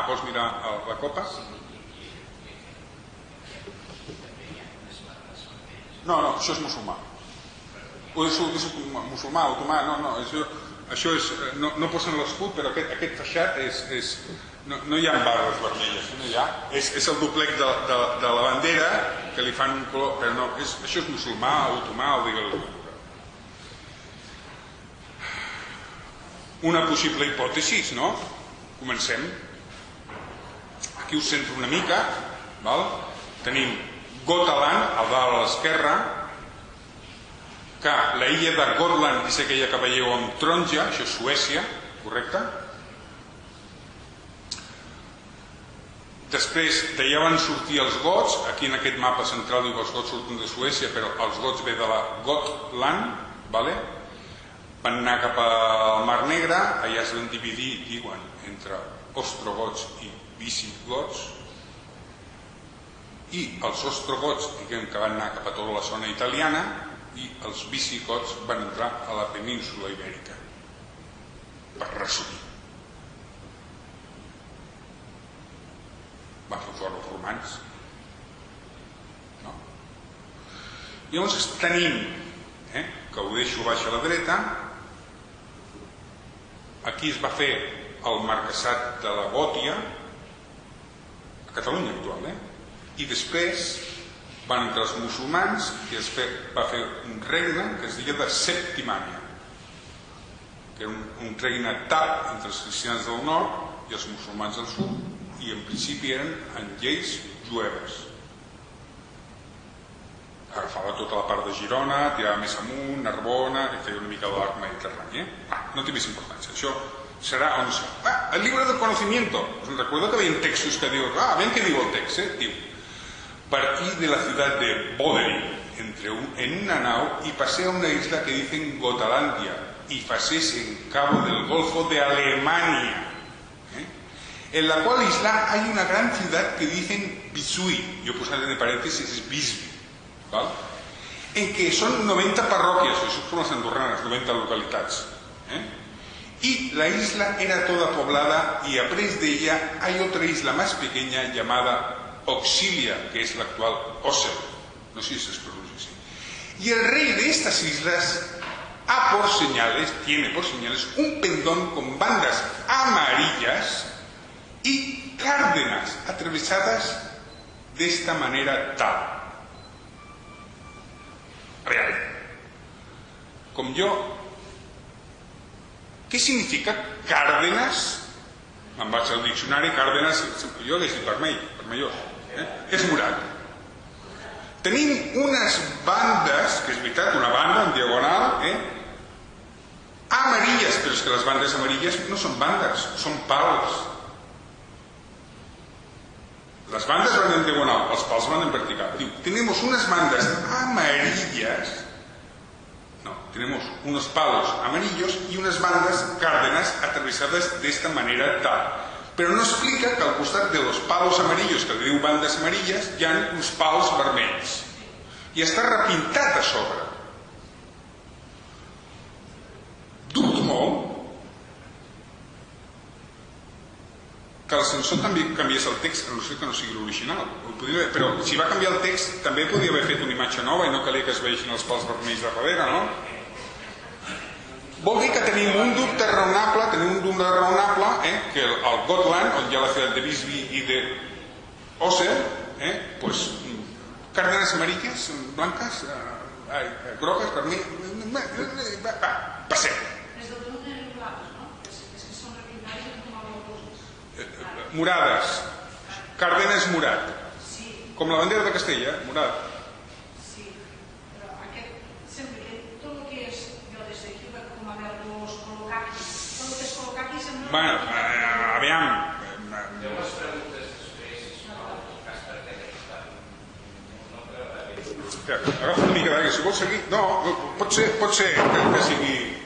Vols mirar la copa? No, això és musulmà. És musulmà, otomà, no, això és... No posen l'escut, però aquest feixat és... No hi ha barres vermelles, no hi ha. És el doblec de la bandera que li fan un color, però no, això és musulmà, otomà o digue-li. Una possible hipòtesi, no? Comencem. Aquí us centro una mica, val? Tenim Gotland, a dalt a l'esquerra, que la illa de Gotland és aquella que veieu amb taronja, això és Suècia, correcte? Després d'allà van sortir els gots, aquí en aquest mapa central diu que els gots surten de Suècia, però els gots ve de la Gotland, van anar cap al Mar Negre, allà es van dividir, diuen, entre ostrogots i visigots, i els ostrogots, diguem que van anar cap a tota la zona italiana, i els visigots van entrar a la península ibèrica, per resumir. Van fer fora els romans. No? Llavors tenim, que ho deixo baix a la dreta, aquí es va fer el marquesat de la Gòtia, a Catalunya actual, i després van entrar els musulmans i es va fer un regne que es deia de Septimània, que era un regne tap entre els cristians del nord i els musulmans del sud, i en principi eren en lleis jueves. Agafava tota la part de Girona, tirava més amunt, Narbona, i feia una mica de l'arc mediterrani. No té més importància. Això serà o no serà. El llibre del conocimiento. Recuerdo que había textos que digo, ven que digo el texto, diu, partí de la ciudad de Boderi en una nao y pasé a una isla que dicen Gotalandia y pasés en cabo del Golfo de Alemania, en la cual isla hay una gran ciudad que dicen Bisui, yo puse entre paréntesis es Bisbi, ¿vale? En que son 90 parroquias, eso son las andorranas, 90 localidades, y la isla era toda poblada y a través de ella hay otra isla más pequeña llamada Auxilia, que es la actual Ossel, no sé si se pronuncia así. Y el rey de estas islas tiene por señales un pendón con bandas amarillas y cárdenas atravesadas de esta manera tal. Real. Como yo, ¿qué significa cárdenas? Me'n vaig al diccionari, cárdenas, jo l'he dit vermellós, és morat. Tenim unes bandes, que és veritat, una banda en diagonal, amarillas, però és que les bandes amarilles no són bandes, són pals. Les bandes van en diagonal, els pals van en vertical. Diu, tenemos unas bandas amarillas, tenemos unos palos amarillos y unas bandas cárdenas atravesadas de esta manera tal. Pero no explica que al costat de los palos amarillos, que li diu bandes amarilles, hi ha uns pals vermells. I està repintat a sobre. Dubto molt que el censor també canviés el text, a no ser que no sigui l'original. Però si va canviar el text, també podria haver fet una imatge nova i no calia que es vegin els pals vermells de darrere, no? Vol dir que tenim un dubte raonable, que al Gotland, on hi ha la ciutat de Visby i de Ossel, pues, cárdenas amarillas, blancas, grogues, vermelles, passem. Morades, cárdenas morat, com la bandera de Castella, morat. Bueno, aviam. Agafa una mica d'aigua, si vols seguir. No, pot ser que sigui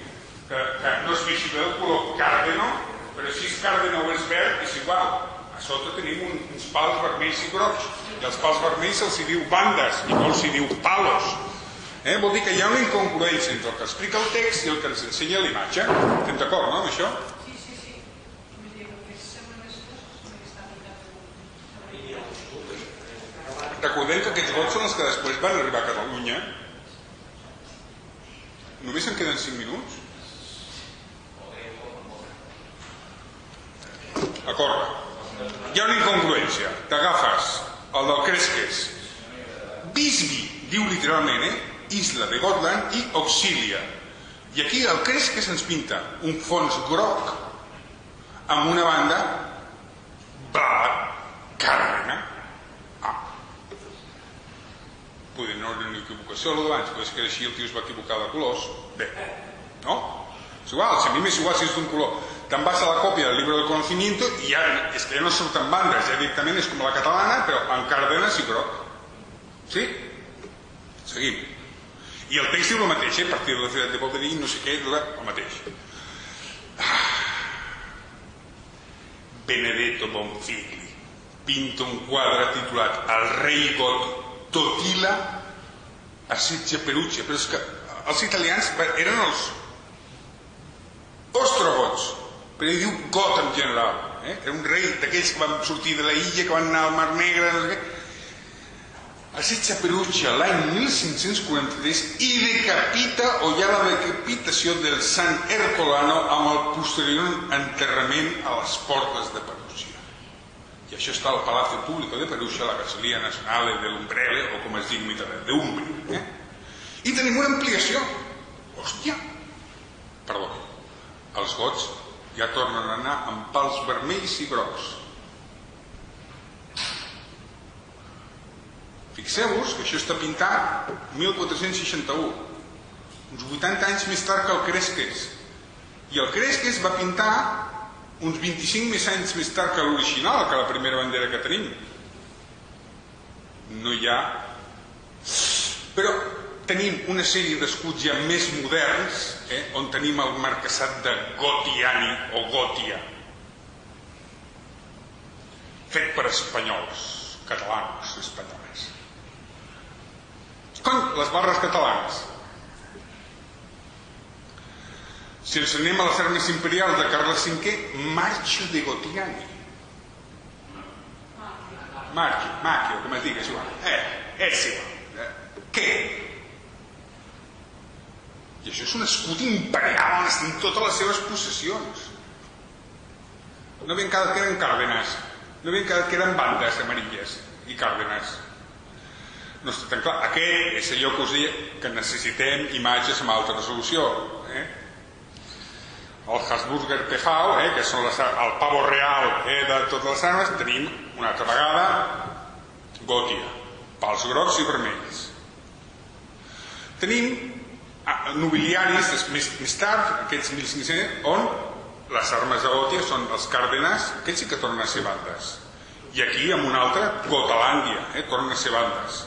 que no es vegi bé el color càrdeno, però si és càrdeno o és verd és igual. A sota tenim uns pals vermells i grocs, i els pals vermells se'ls diu bandes i no els diu palos. Vol dir que hi ha una incongruència entre el que explica el text i el que ens ensenya l'imatge. Estem d'acord, no, amb això? Recordem que aquests vots són els que després van arribar a Catalunya. Només en queden 5 minuts? A córrer. Hi ha una incongruència. T'agafes el del Cresques. Visby, diu literalment, Isla de Gotland i Auxilia. I aquí el Cresques ens pinta un fons groc amb una banda blava, càrdena. Poder no era una equivocació a l'abans, però és que així el tio es va equivocar de colors. Bé, no? És igual, si a mi m'és igual si és d'un color. Te'n vas a la còpia del llibre del conocimiento i ja, és que ja no surten bandes, ja directament és com la catalana, però amb càrdenes i groc. Sí? Seguim. I el text diu el mateix, a partir de la ciutat de Boderi, no sé què, el mateix. Benedetto Bonfigli. pinta un quadre titulat El rei got Totila assetja Perugia, però és que els italians eren els ostrogots, però ell diu got en general, era un rei d'aquells que van sortir de la illa, que van anar al Mar Negre, no sé què. Assetja Perugia l'any 1543 i decapita o hi ha la decapitació del Sant Ercolano amb el posterior enterrament a les portes de Perugia. I això està al Palacio Público de Perugia, la Casellia Nazionale dell'Umbrelle, o com es digui en italià, d'Umbria. I tenim una ampliació. Hòstia! Perdó. Els gots ja tornen a anar amb pals vermells i grocs. Fixeu-vos que això està pintat 1461, uns 80 anys més tard que el Cresques. I el Cresques va pintar uns 25 més anys més tard que l'original, que la primera bandera que tenim. No hi ha... Però tenim una sèrie d'escuts ja més moderns, on tenim el marquesat de Gotiani o Gotia, fet per espanyols, catalans, espanyols. Cony, les barres catalanes. Si ens anem a les armes imperials de Carles V, Marchio de Gotiani. Marchio, com es diga, és igual. És igual. Què? I això és un escut imperial on estan totes les seves possessions. No havien quedat que eren càrdenas, no havien quedat que eren bandes amarilles i càrdenas. No està tan clar. Aquest és allò que us deia, que necessitem imatges amb alta resolució. El Habsburger Tejao, que són el pavo real de totes les armes, tenim una altra vegada Gotia, pals grocs i vermells. Tenim nobiliaris més tard, aquests 1500, on les armes de Gotia són els càrdenas, aquests sí que tornen a ser bandes. I aquí amb una altra, Gotalàndia, tornen a ser bandes.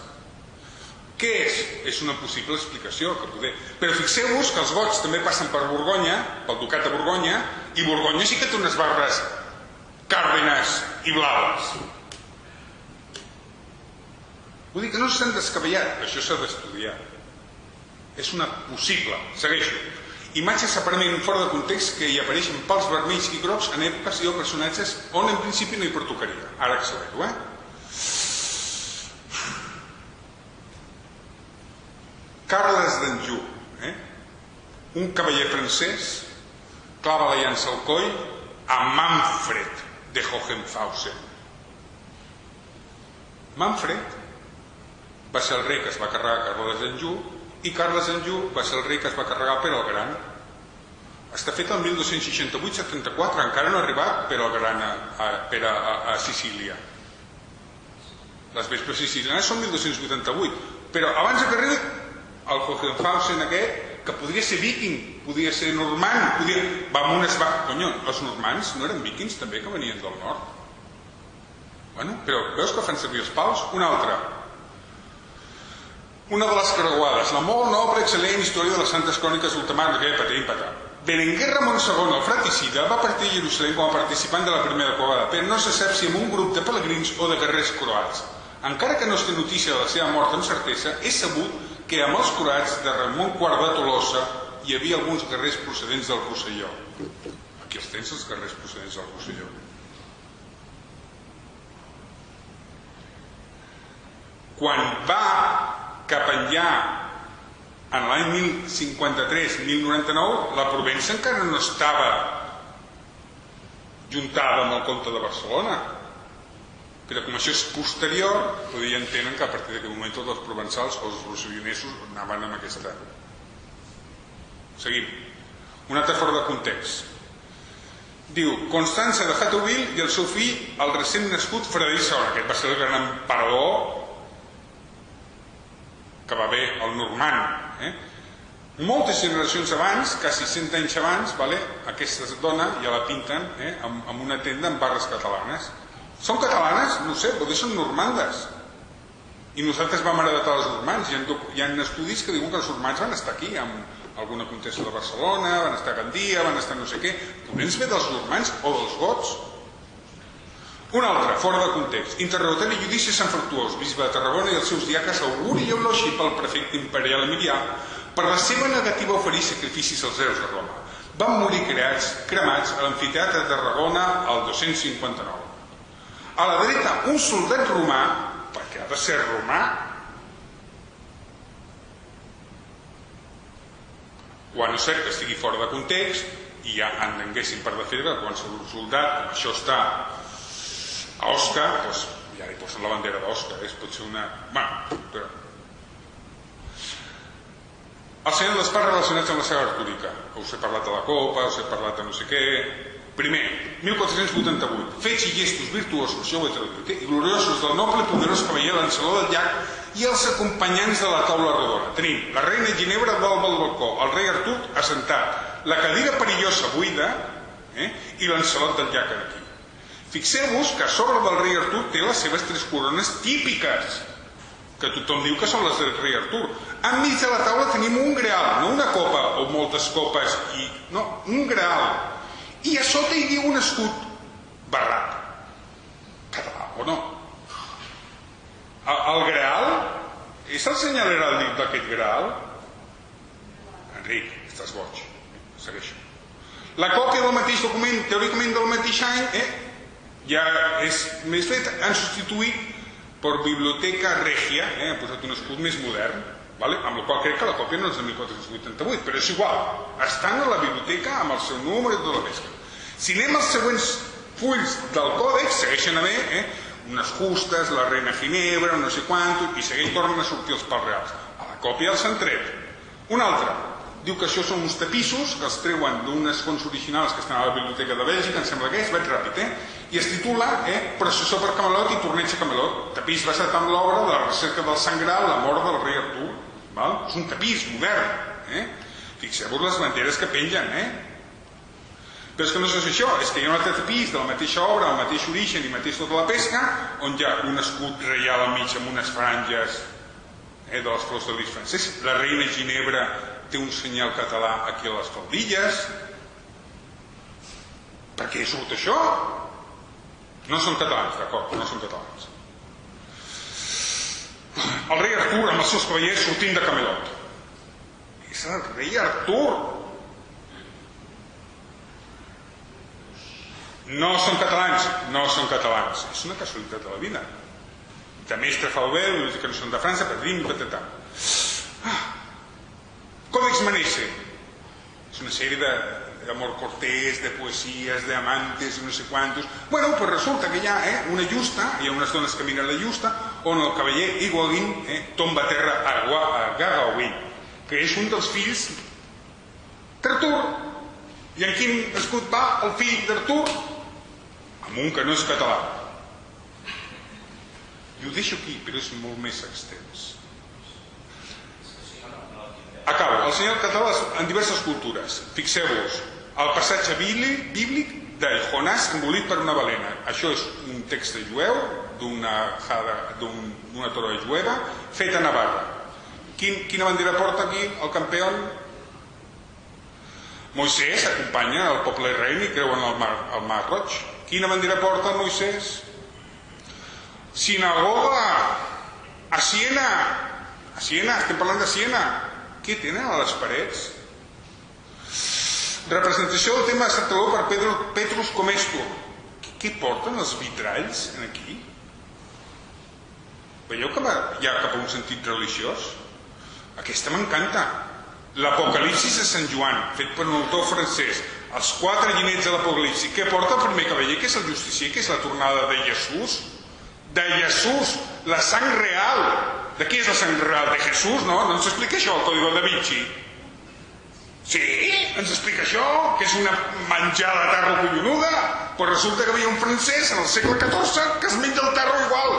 Què és? És una possible explicació que poder... Però fixeu-vos que els gots també passen per Borgonya, pel ducat de Borgonya, i Borgonya sí que té unes barbes càrdenas i blaves. Vull dir que no s'han descabellat, això s'ha d'estudiar. És una possible, segueixo. Imatges aparentment fora de context que hi apareixen pals vermells i grocs en èpoques i o personatges on en principi no hi pertocaria. Ara accelero, Carles d'Anjou, un cavaller francès, clava la llança al coll a Manfred de Hohenhausen. Manfred va ser el rei que es va carregar Carles d'Anjou i Carles d'Anjou va ser el rei que es va carregar Pere el Gran. Està fet el 1268-74, encara no ha arribat Pere el Gran a Sicília. Les vespres sicilianes són 1288, però abans que arribi el Hohenhausen aquest, que podria ser viking, podria ser normand, Conyo, els normands no eren vikings també, que venien del nord? Bueno, però veus que fan servir els pals? Una altra. Una de les creuades, la molt noble, excel·lent història de les santes cròniques d'ultramar, Berenguer Ramon II, el fratricida, va partir a Jerusalem com a participant de la primera creuada, però no se sap si amb un grup de pelegrins o de guerrers croats. Encara que no es té notícia de la seva mort amb certesa, és sabut que amb els croats de Ramon IV de Tolosa hi havia alguns guerrers procedents del Rosselló. Aquí els tens, els guerrers procedents del Rosselló. Quan va cap enllà en l'any 1053-1099, la Provença encara no estava juntada amb el comte de Barcelona. Però com això és posterior, ja entenen que a partir d'aquest moment tots els provençals o els rossellonesos anaven amb aquesta. Seguim. Un altre fora de context. Diu, Constança de Hâteville i el seu fill, el recent nascut Frederic II. Aquest va ser el gran emperador que va haver el normand. Moltes generacions abans, quasi 100 anys abans, aquesta dona ja la pinten amb una tenda amb barres catalanes. Són catalanes? No sé, potser són normandes. I nosaltres vam heretar els normands. Hi ha estudis que diuen que els normands van estar aquí, amb alguna contesa de Barcelona, van estar a Gandia, van estar no sé què. Potser ens ve dels normands o dels gots. Un altre, fora de context. Interrogatori i judici Sant Fructuós, bisbe de Tarragona i els seus diaques Auguri i Eulogi pel prefecte imperial Emilià per la seva negativa a oferir sacrificis als hereus de Roma. Van morir cremats a l'amfiteatre de Tarragona el 259. A la dreta, un soldat romà, perquè ha de ser romà, o a no ser que estigui fora de context i ja entenguessin per defendre que qualsevol soldat, com això està a Oscar, doncs ja li posen la bandera d'Oscar, pot ser una... Bueno, però... El senyor dels parts relacionats amb la saga artúrica. Us he parlat de la copa, us he parlat de no sé què... Primer, 1488. Fets i gestos virtuosos, això ho he traduït, i gloriosos del noble i poderós cavaller Lancelot del Llac i els acompanyants de la taula rodona. Tenim la reina Ginebra dalt del balcó, el rei Artur assentat, la cadira perillosa buida i Lancelot del Llac aquí. Fixeu-vos que a sobre del rei Artur té les seves 3 corones típiques, que tothom diu que són les del rei Artur. Enmig de la taula tenim un greal, no una copa o moltes copes, no, un greal. I a sota hi diu un escut barrat. Català, o no? El greal és el senyal heràldic d'aquest greal? Enric, estàs boig. Segueixo. La còpia del mateix document, teòricament del mateix any, ja és més fet, han substituït per Biblioteca Regia, han posat un escut més modern, amb la qual crec que la còpia no és de 1488, però és igual, estan a la biblioteca amb el seu número i tota la pesca. Si anem als següents fulls del còdex, segueixen haver unes justes, la reina Ginebra, no sé quant, i segueix, tornen a sortir els pals reals. A la còpia els han tret. Un altre, diu que això són uns tapissos que els treuen d'unes fonts originals que estan a la biblioteca de Bèlgica, em sembla que és, vaig ràpid, i es titula Processó per Camelot i Torneig a Camelot, tapís basat en l'obra de la recerca del Sant Graal, la mort del rei Artur. És un tapís modern. Fixeu-vos les banderes que pengen. Però és que no és això, és que hi ha un altre tapís de la mateixa obra, el mateix origen i mateix tota la pesca, on hi ha un escut reial al mig amb unes franges de les flors de lis francès. La reina Ginebra té un senyal català aquí a les faldilles. Per què surt això? No són catalans, d'acord, no són catalans. El rei Artur amb els seus cavallers sortint de Camelot. És el rei Artur. No són catalans, no són catalans. És una casualitat de la vida. De Mestre Falbel, que no són de França, Pedrín, patatà. Còdex Manesse. És una sèrie d'amor cortés, de poesies, d'amantes, no sé quantos. Bueno, pues resulta que hi ha una justa, hi ha unes dones que miren la justa, on el cavaller Igualin tomba a terra a Gagaoin, que és un dels fills d'Artur. I en quin escut va el fill d'Artur? Amb un que no és català. I ho deixo aquí, però és molt més extens. Acabo. El senyal català en diverses cultures. Fixeu-vos, el passatge bíblic de Jonàs embolit per una balena. Això és un text jueu d'una torre jueva feta a Navarra. Quina bandera porta aquí el campió? Moisès acompanya el poble israeli i creuen el mar Roig. Quina bandera porta Moisès? Sinagoga a Siena. A Siena, estem parlant de Siena. Què tenen a les parets? Representació del tema de Salvador per Petrus Comestor. Què porten els vitralls aquí? Veieu que hi ha cap a un sentit religiós? Aquesta m'encanta. L'Apocalipsis de Sant Joan, fet per un autor francès. Els 4 llinets de l'Apocalipsi. Què porta el primer cavaller, que és el justicier, que és la tornada de Jesús? De Jesús, la sang real. De qui és la sang real? De Jesús, no? No ens explica això el Código da Vinci? Sí? Ens explica això? Que és una menjada de tarro collonuda? Però resulta que hi havia un francès en el segle XIV que es menja el tarro igual.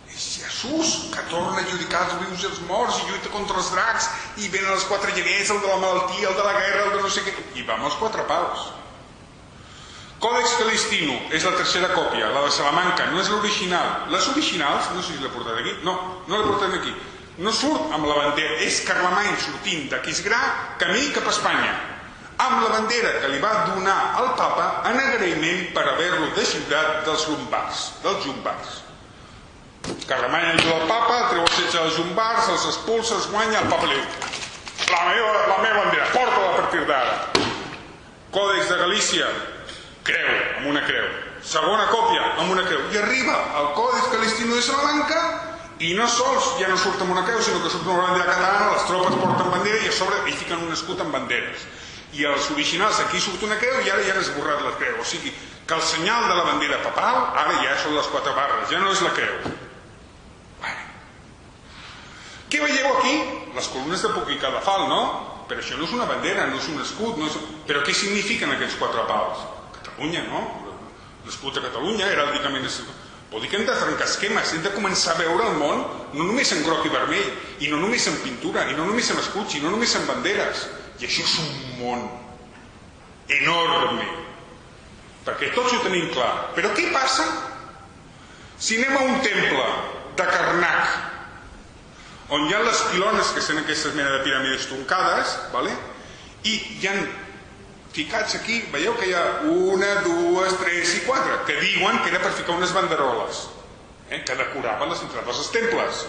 És Jesús que torna a adjudicar els vius i els morts i lluita contra els dracs i venen els 4 lleners, el de la malaltia, el de la guerra, el de no sé què, i va amb els 4 paus. Còdex Calistino és la tercera còpia, la de Salamanca, no és l'original. Les originals, no sé si l'he portat aquí, no l'he portat aquí, no surt amb la bandera, és Carlemany sortint d'Aquisgrà camí cap a Espanya. amb la bandera que li va donar el papa en agraïment per haver-lo deixibrat dels Llombards. Carlemany ajuda el papa, treu el setge dels Llombards, els expulsa, els guanya, el papa li diu: la meva bandera, porta-la a partir d'ara. Còdex de Galícia, creu, amb una creu. Segona còpia, amb una creu. I arriba al Còdex Calistino de Salamanca i no sols ja no surt amb una creu, sinó que surt amb una bandera catalana, les tropes porten bandera i a sobre hi fiquen un escut amb banderes. I els originals aquí surt una creu i ara ja han esborrat la creu. O sigui que el senyal de la bandera papal ara ja són les 4 barres, ja no és la creu. Bueno. Què veieu aquí? Les columnes de puc i cadafal, no? Però això no és una bandera, no és un escut, no és... Però què signifiquen aquests 4 pals? Catalunya, no? L'escut de Catalunya, heràldicament... Vol dir que hem de trencar esquemes, hem de començar a veure el món no només en groc i vermell, i no només en pintura, i no només en escuts, i no només en banderes. I això és un món enorme, perquè tots ho tenim clar. Però què passa si anem a un temple de Karnak, on hi ha les pilones, que són aquestes mena de piràmides truncades, i hi ha ficats aquí, veieu que hi ha 1, 2, 3 i 4, que diuen que era per ficar unes banderoles, que decoraven les entrades dels temples.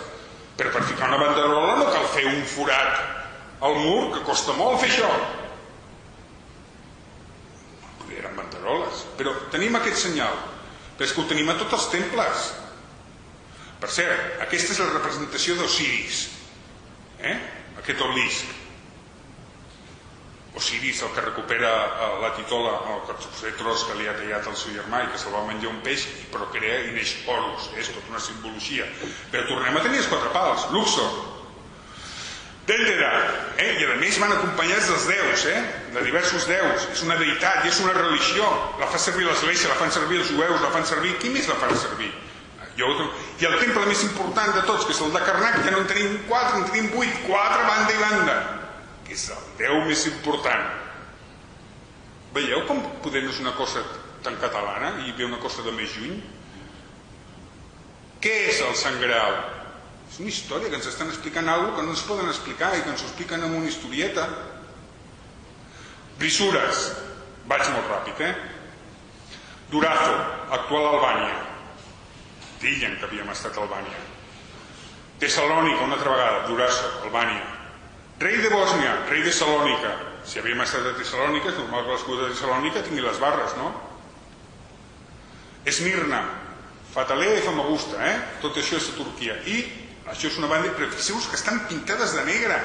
Però per ficar una banderola no cal fer un forat al mur, que costa molt fer això. Eren banderoles. Però tenim aquest senyal. Però és que ho tenim a tots els temples. Per cert, aquesta és la representació d'Osiris. Aquest obelisc. Osiris, el que recupera la titola, el tros que li ha tallat el seu germà i que se'l va menjar un peix i procrea i neix Horus. És tota una simbologia. Però tornem a tenir els 4 pals. Luxor, Dendera, i a més van acompanyats dels déus, de diversos déus. És una deïtat i és una religió. La fa servir l'Església, la fan servir els jueus, la fan servir... Qui més la fan servir? I el temple més important de tots, que és el de Karnak, ja no en tenim 4, en tenim 8, 4 banda i banda, que és el déu més important. Veieu com poder no és una cosa tan catalana i ve una cosa de més lluny? Què és el Sant Graal? És una història que ens estan explicant alguna cosa que no ens poden explicar i que ens ho expliquen amb una historieta. Brisures, vaig molt ràpid, Durazzo, actual Albània. Deien que havíem estat a Albània. Tessalònica, una altra vegada, Durazzo, Albània. Rei de Bòsnia, rei de Salònica. Si havíem estat a Tessalònica, és normal que l'escut de Tessalònica tingui les barres, no? Esmirna, Fatalea i Famagusta, tot això és a Turquia. I això és una banda, però fixeu-vos que estan pintades de negre.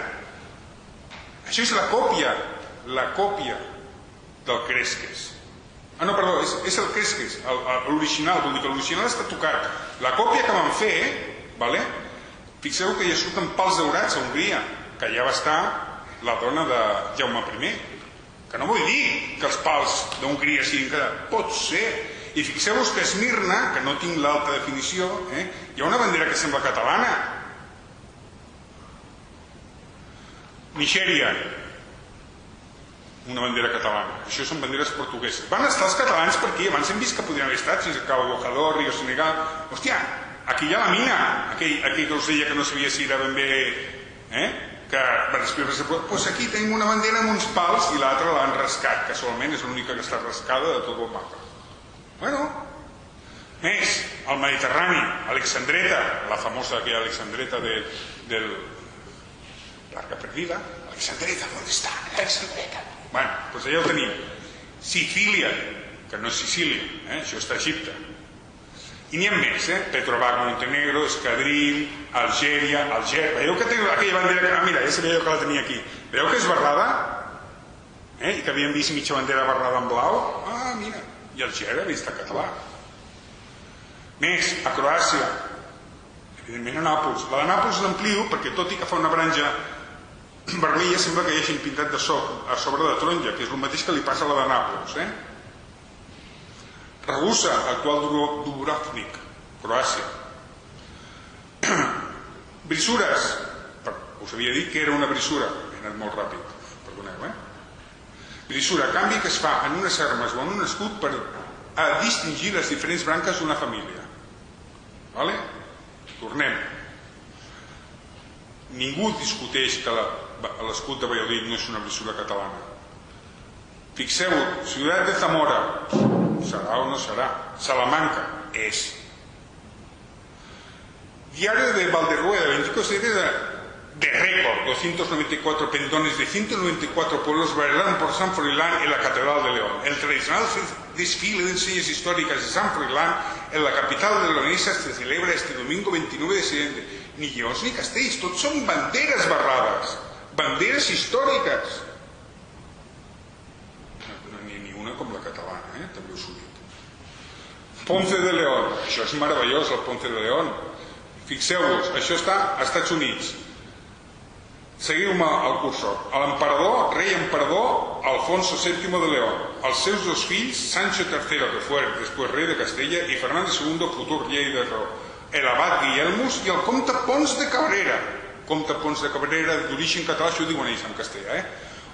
Això és la còpia del Cresques. Ah, no, perdó, és el Cresques, l'original, vol dir que l'original està tocat. La còpia que van fer, fixeu que ja surten pals daurats a Hongria, que ja va estar la dona de Jaume I. Que no vull dir que els pals d'Hongria siguin quedats. Pot ser. I fixeu-vos que a Esmirna, que no tinc l'alta definició, hi ha una bandera que sembla catalana. Nigèria, una bandera catalana. Això són banderes portugueses. Van estar els catalans per aquí, abans hem vist que podien haver estat fins a Cabo Bojador, Rio Senegal. Hòstia, aquí hi ha la mina, aquell que us deia que no sabia si era ben bé, que va després... Doncs aquí tenim una bandera amb uns pals i l'altra l'han rascat, que solament és l'única que està rascada de tot el mapa. Bueno, més, al Mediterrani, Alexandreta, la famosa aquella Alexandreta del l'Arca Perdida. Alexandreta, on està? Alexandreta. Bueno, doncs allà ho tenim. Sicília, que no és Sicília, això està a Egipte. I n'hi ha més, Petrovac, Montenegro, Escadril, Algèria, veieu que té aquella bandera... Ah, mira, ja sabia que la tenia aquí. Veieu que és barrada? I que havíem vist mitja bandera barrada en blau? Ah, mira. I Algèria havia estat català. Més, a Croàcia, evidentment a Nàpols. La de Nàpols l'amplio perquè tot i que fa una franja vermella sembla que hi hagin pintat a sobre de taronja, que és el mateix que li passa a la de Nàpols. Ragusa, actual Dubrovnik, Croàcia. Brisures, us havia dit que era una brisura, he anat molt ràpid, perdoneu, Brisura, canvi que es fa en unes armes o en un escut per a distingir les diferents branques d'una família. Vale? Tornem. Ningú discuteix que l'escut de Valladolid no és una brisura catalana. Fixeu-vos, Ciutat de Zamora, serà o no serà? Salamanca, és. Diario de Valderrueda, 24 de récord, 294 pendones de 194 pueblos bailaron por San Froilán en la Catedral de León. El tradicional desfile de enseñas históricas de San Froilán en la capital de leonesa se celebra este domingo 29 de setembre. Ni Lleons ni Castells, tots són banderes barrades, banderes històriques. No n'hi ha ni una com la catalana, també us ho dic. Ponce de León, això és meravellós, el Ponce de León. Fixeu-vos, això està als Estats Units. Seguiu-me el cursor. L'emperador, rei emperador Alfonso VII de León, els seus dos fills, Sancho III, que fue després rei de Castella, i Fernando II, futur rei de León, el abat Guillermus i el comte Pons de Cabrera. Comte Pons de Cabrera, d'origen català, això ho diuen ells en castellà,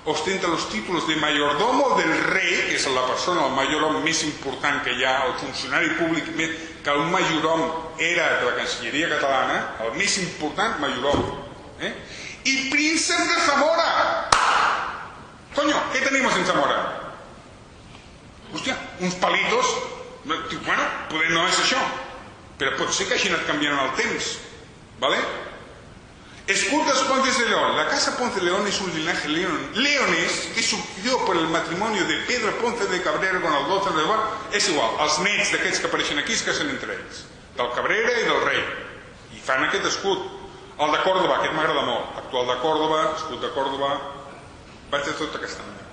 ostenta los títulos de mayordomo del rei, que és la persona, el mayordomo més important que hi ha, el funcionari públic, que un mayordomo era de la Cancelleria catalana, el més important mayordomo. Y príncep de Zamora. Coño, ¿qué tenemos en Zamora? Hòstia, uns palitos. Bueno, poder no és això, però pot ser que hagin anat canviant el temps, ¿vale? Escut dels Ponces de León. La casa Ponce de León es un linaje leonés que surgió por el matrimonio de Pedro Ponce de Cabrera con el 12 de León. És igual, els nets d'aquests que apareixen aquí es casen entre ells, del Cabrera i del rei, i fan aquest escut. El de Còrdoba, aquest m'agrada molt. Actual de Còrdoba, escut de Còrdoba. Vaig de tota aquesta manera.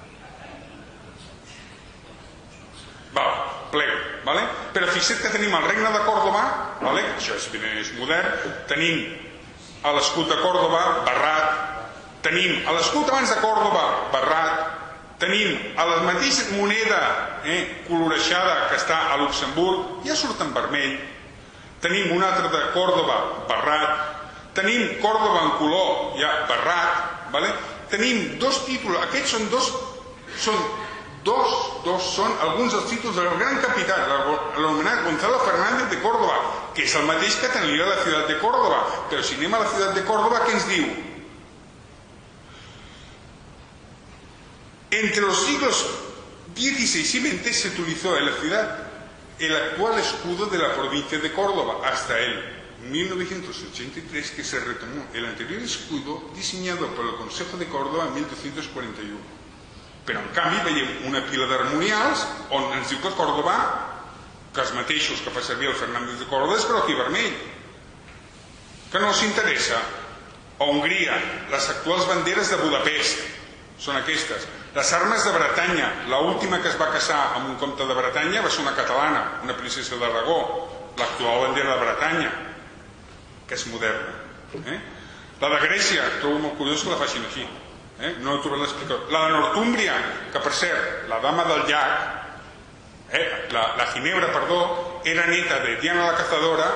Val, plego, vale? Però fixa't que tenim el regne de Còrdoba, vale? Això és modern. Tenim l'escut de Còrdoba, barrat. Tenim l'escut abans de Còrdoba, barrat. Tenim la mateixa moneda coloreixada que està a Luxemburg, ja surt en vermell. Tenim un altre de Còrdoba, barrat. Tenim Còrdoba en color ja barrat, ¿vale? Tenim dos títols, aquests són són alguns dels títols del gran capità, l'anomenat Gonzalo Fernández de Córdoba, que és el mateix que tenia la ciutat de Córdoba. Però si anem a la ciutat de Córdoba, què ens diu? Entre los siglos XVI y XX se utilizó en la ciudad el actual escudo de la provincia de Córdoba hasta el 1983 que se retomó el anterior escudo diseñado por el Consejo de Córdoba en 1241. Però en canvi veiem una pila d'armonials on ens diu que Córdoba, que els mateixos que fa servir el Fernández de Córdoba, és groc i vermell, que no els interessa. A Hongria, les actuals banderes de Budapest són aquestes. Les armes de Bretanya, l'última que es va casar amb un comte de Bretanya va ser una catalana, una princesa d'Aragó, l'actual bandera de Bretanya, que és moderna. La de Grècia, trobo molt curiós que la facin així, no he trobat l'explicació. La de Nortúmbria, que per cert, la dama del llac, la Ginebra, perdó, era neta de Diana la Cazadora,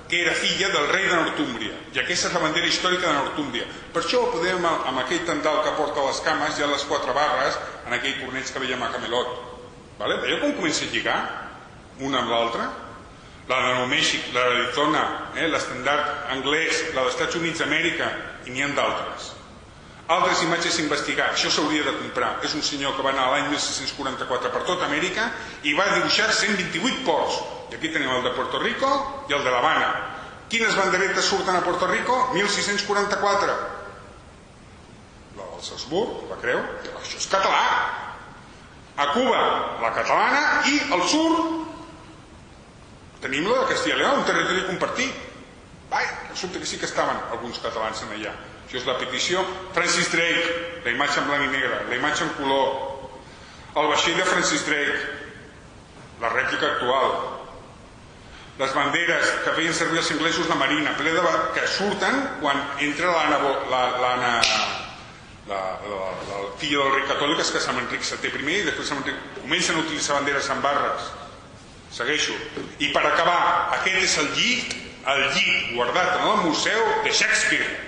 que era filla del rei de Nortúmbria, i aquesta és la bandera històrica de Nortúmbria. Per això ho podem, amb aquell tendal que porta les cames, ja les 4 barres, en aquell torneig que veiem a Camelot. Veieu com comença a lligar una amb l'altra? La de Nou Mèxic, la d'Arizona, l'estandard anglès, la dels Estats Units d'Amèrica, i n'hi ha d'altres. Altres imatges a investigar, això s'hauria de comprar. És un senyor que va anar l'any 1644 per tota Amèrica i va dibuixar 128 ports. I aquí tenim el de Puerto Rico i el de l'Havana. Quines banderetes surten a Puerto Rico? 1644. La del Salzburg, la creu, això és català. A Cuba, la catalana, i al sud tenim la de Castilla y León, un territori compartit. Resulta que sí que estaven alguns catalans en allà. Això és la petició. Francis Drake, la imatge en blanc i negre, la imatge en color, el vaixell de Francis Drake, la rèplica actual, les banderes que feien servir els inglesos, la marina, que surten quan entra la filla del rei catòlic, que és Sant Enric VII i després comencen a utilitzar banderes amb barres. Segueixo. I per acabar, aquest és el llit guardat en el museu de Shakespeare.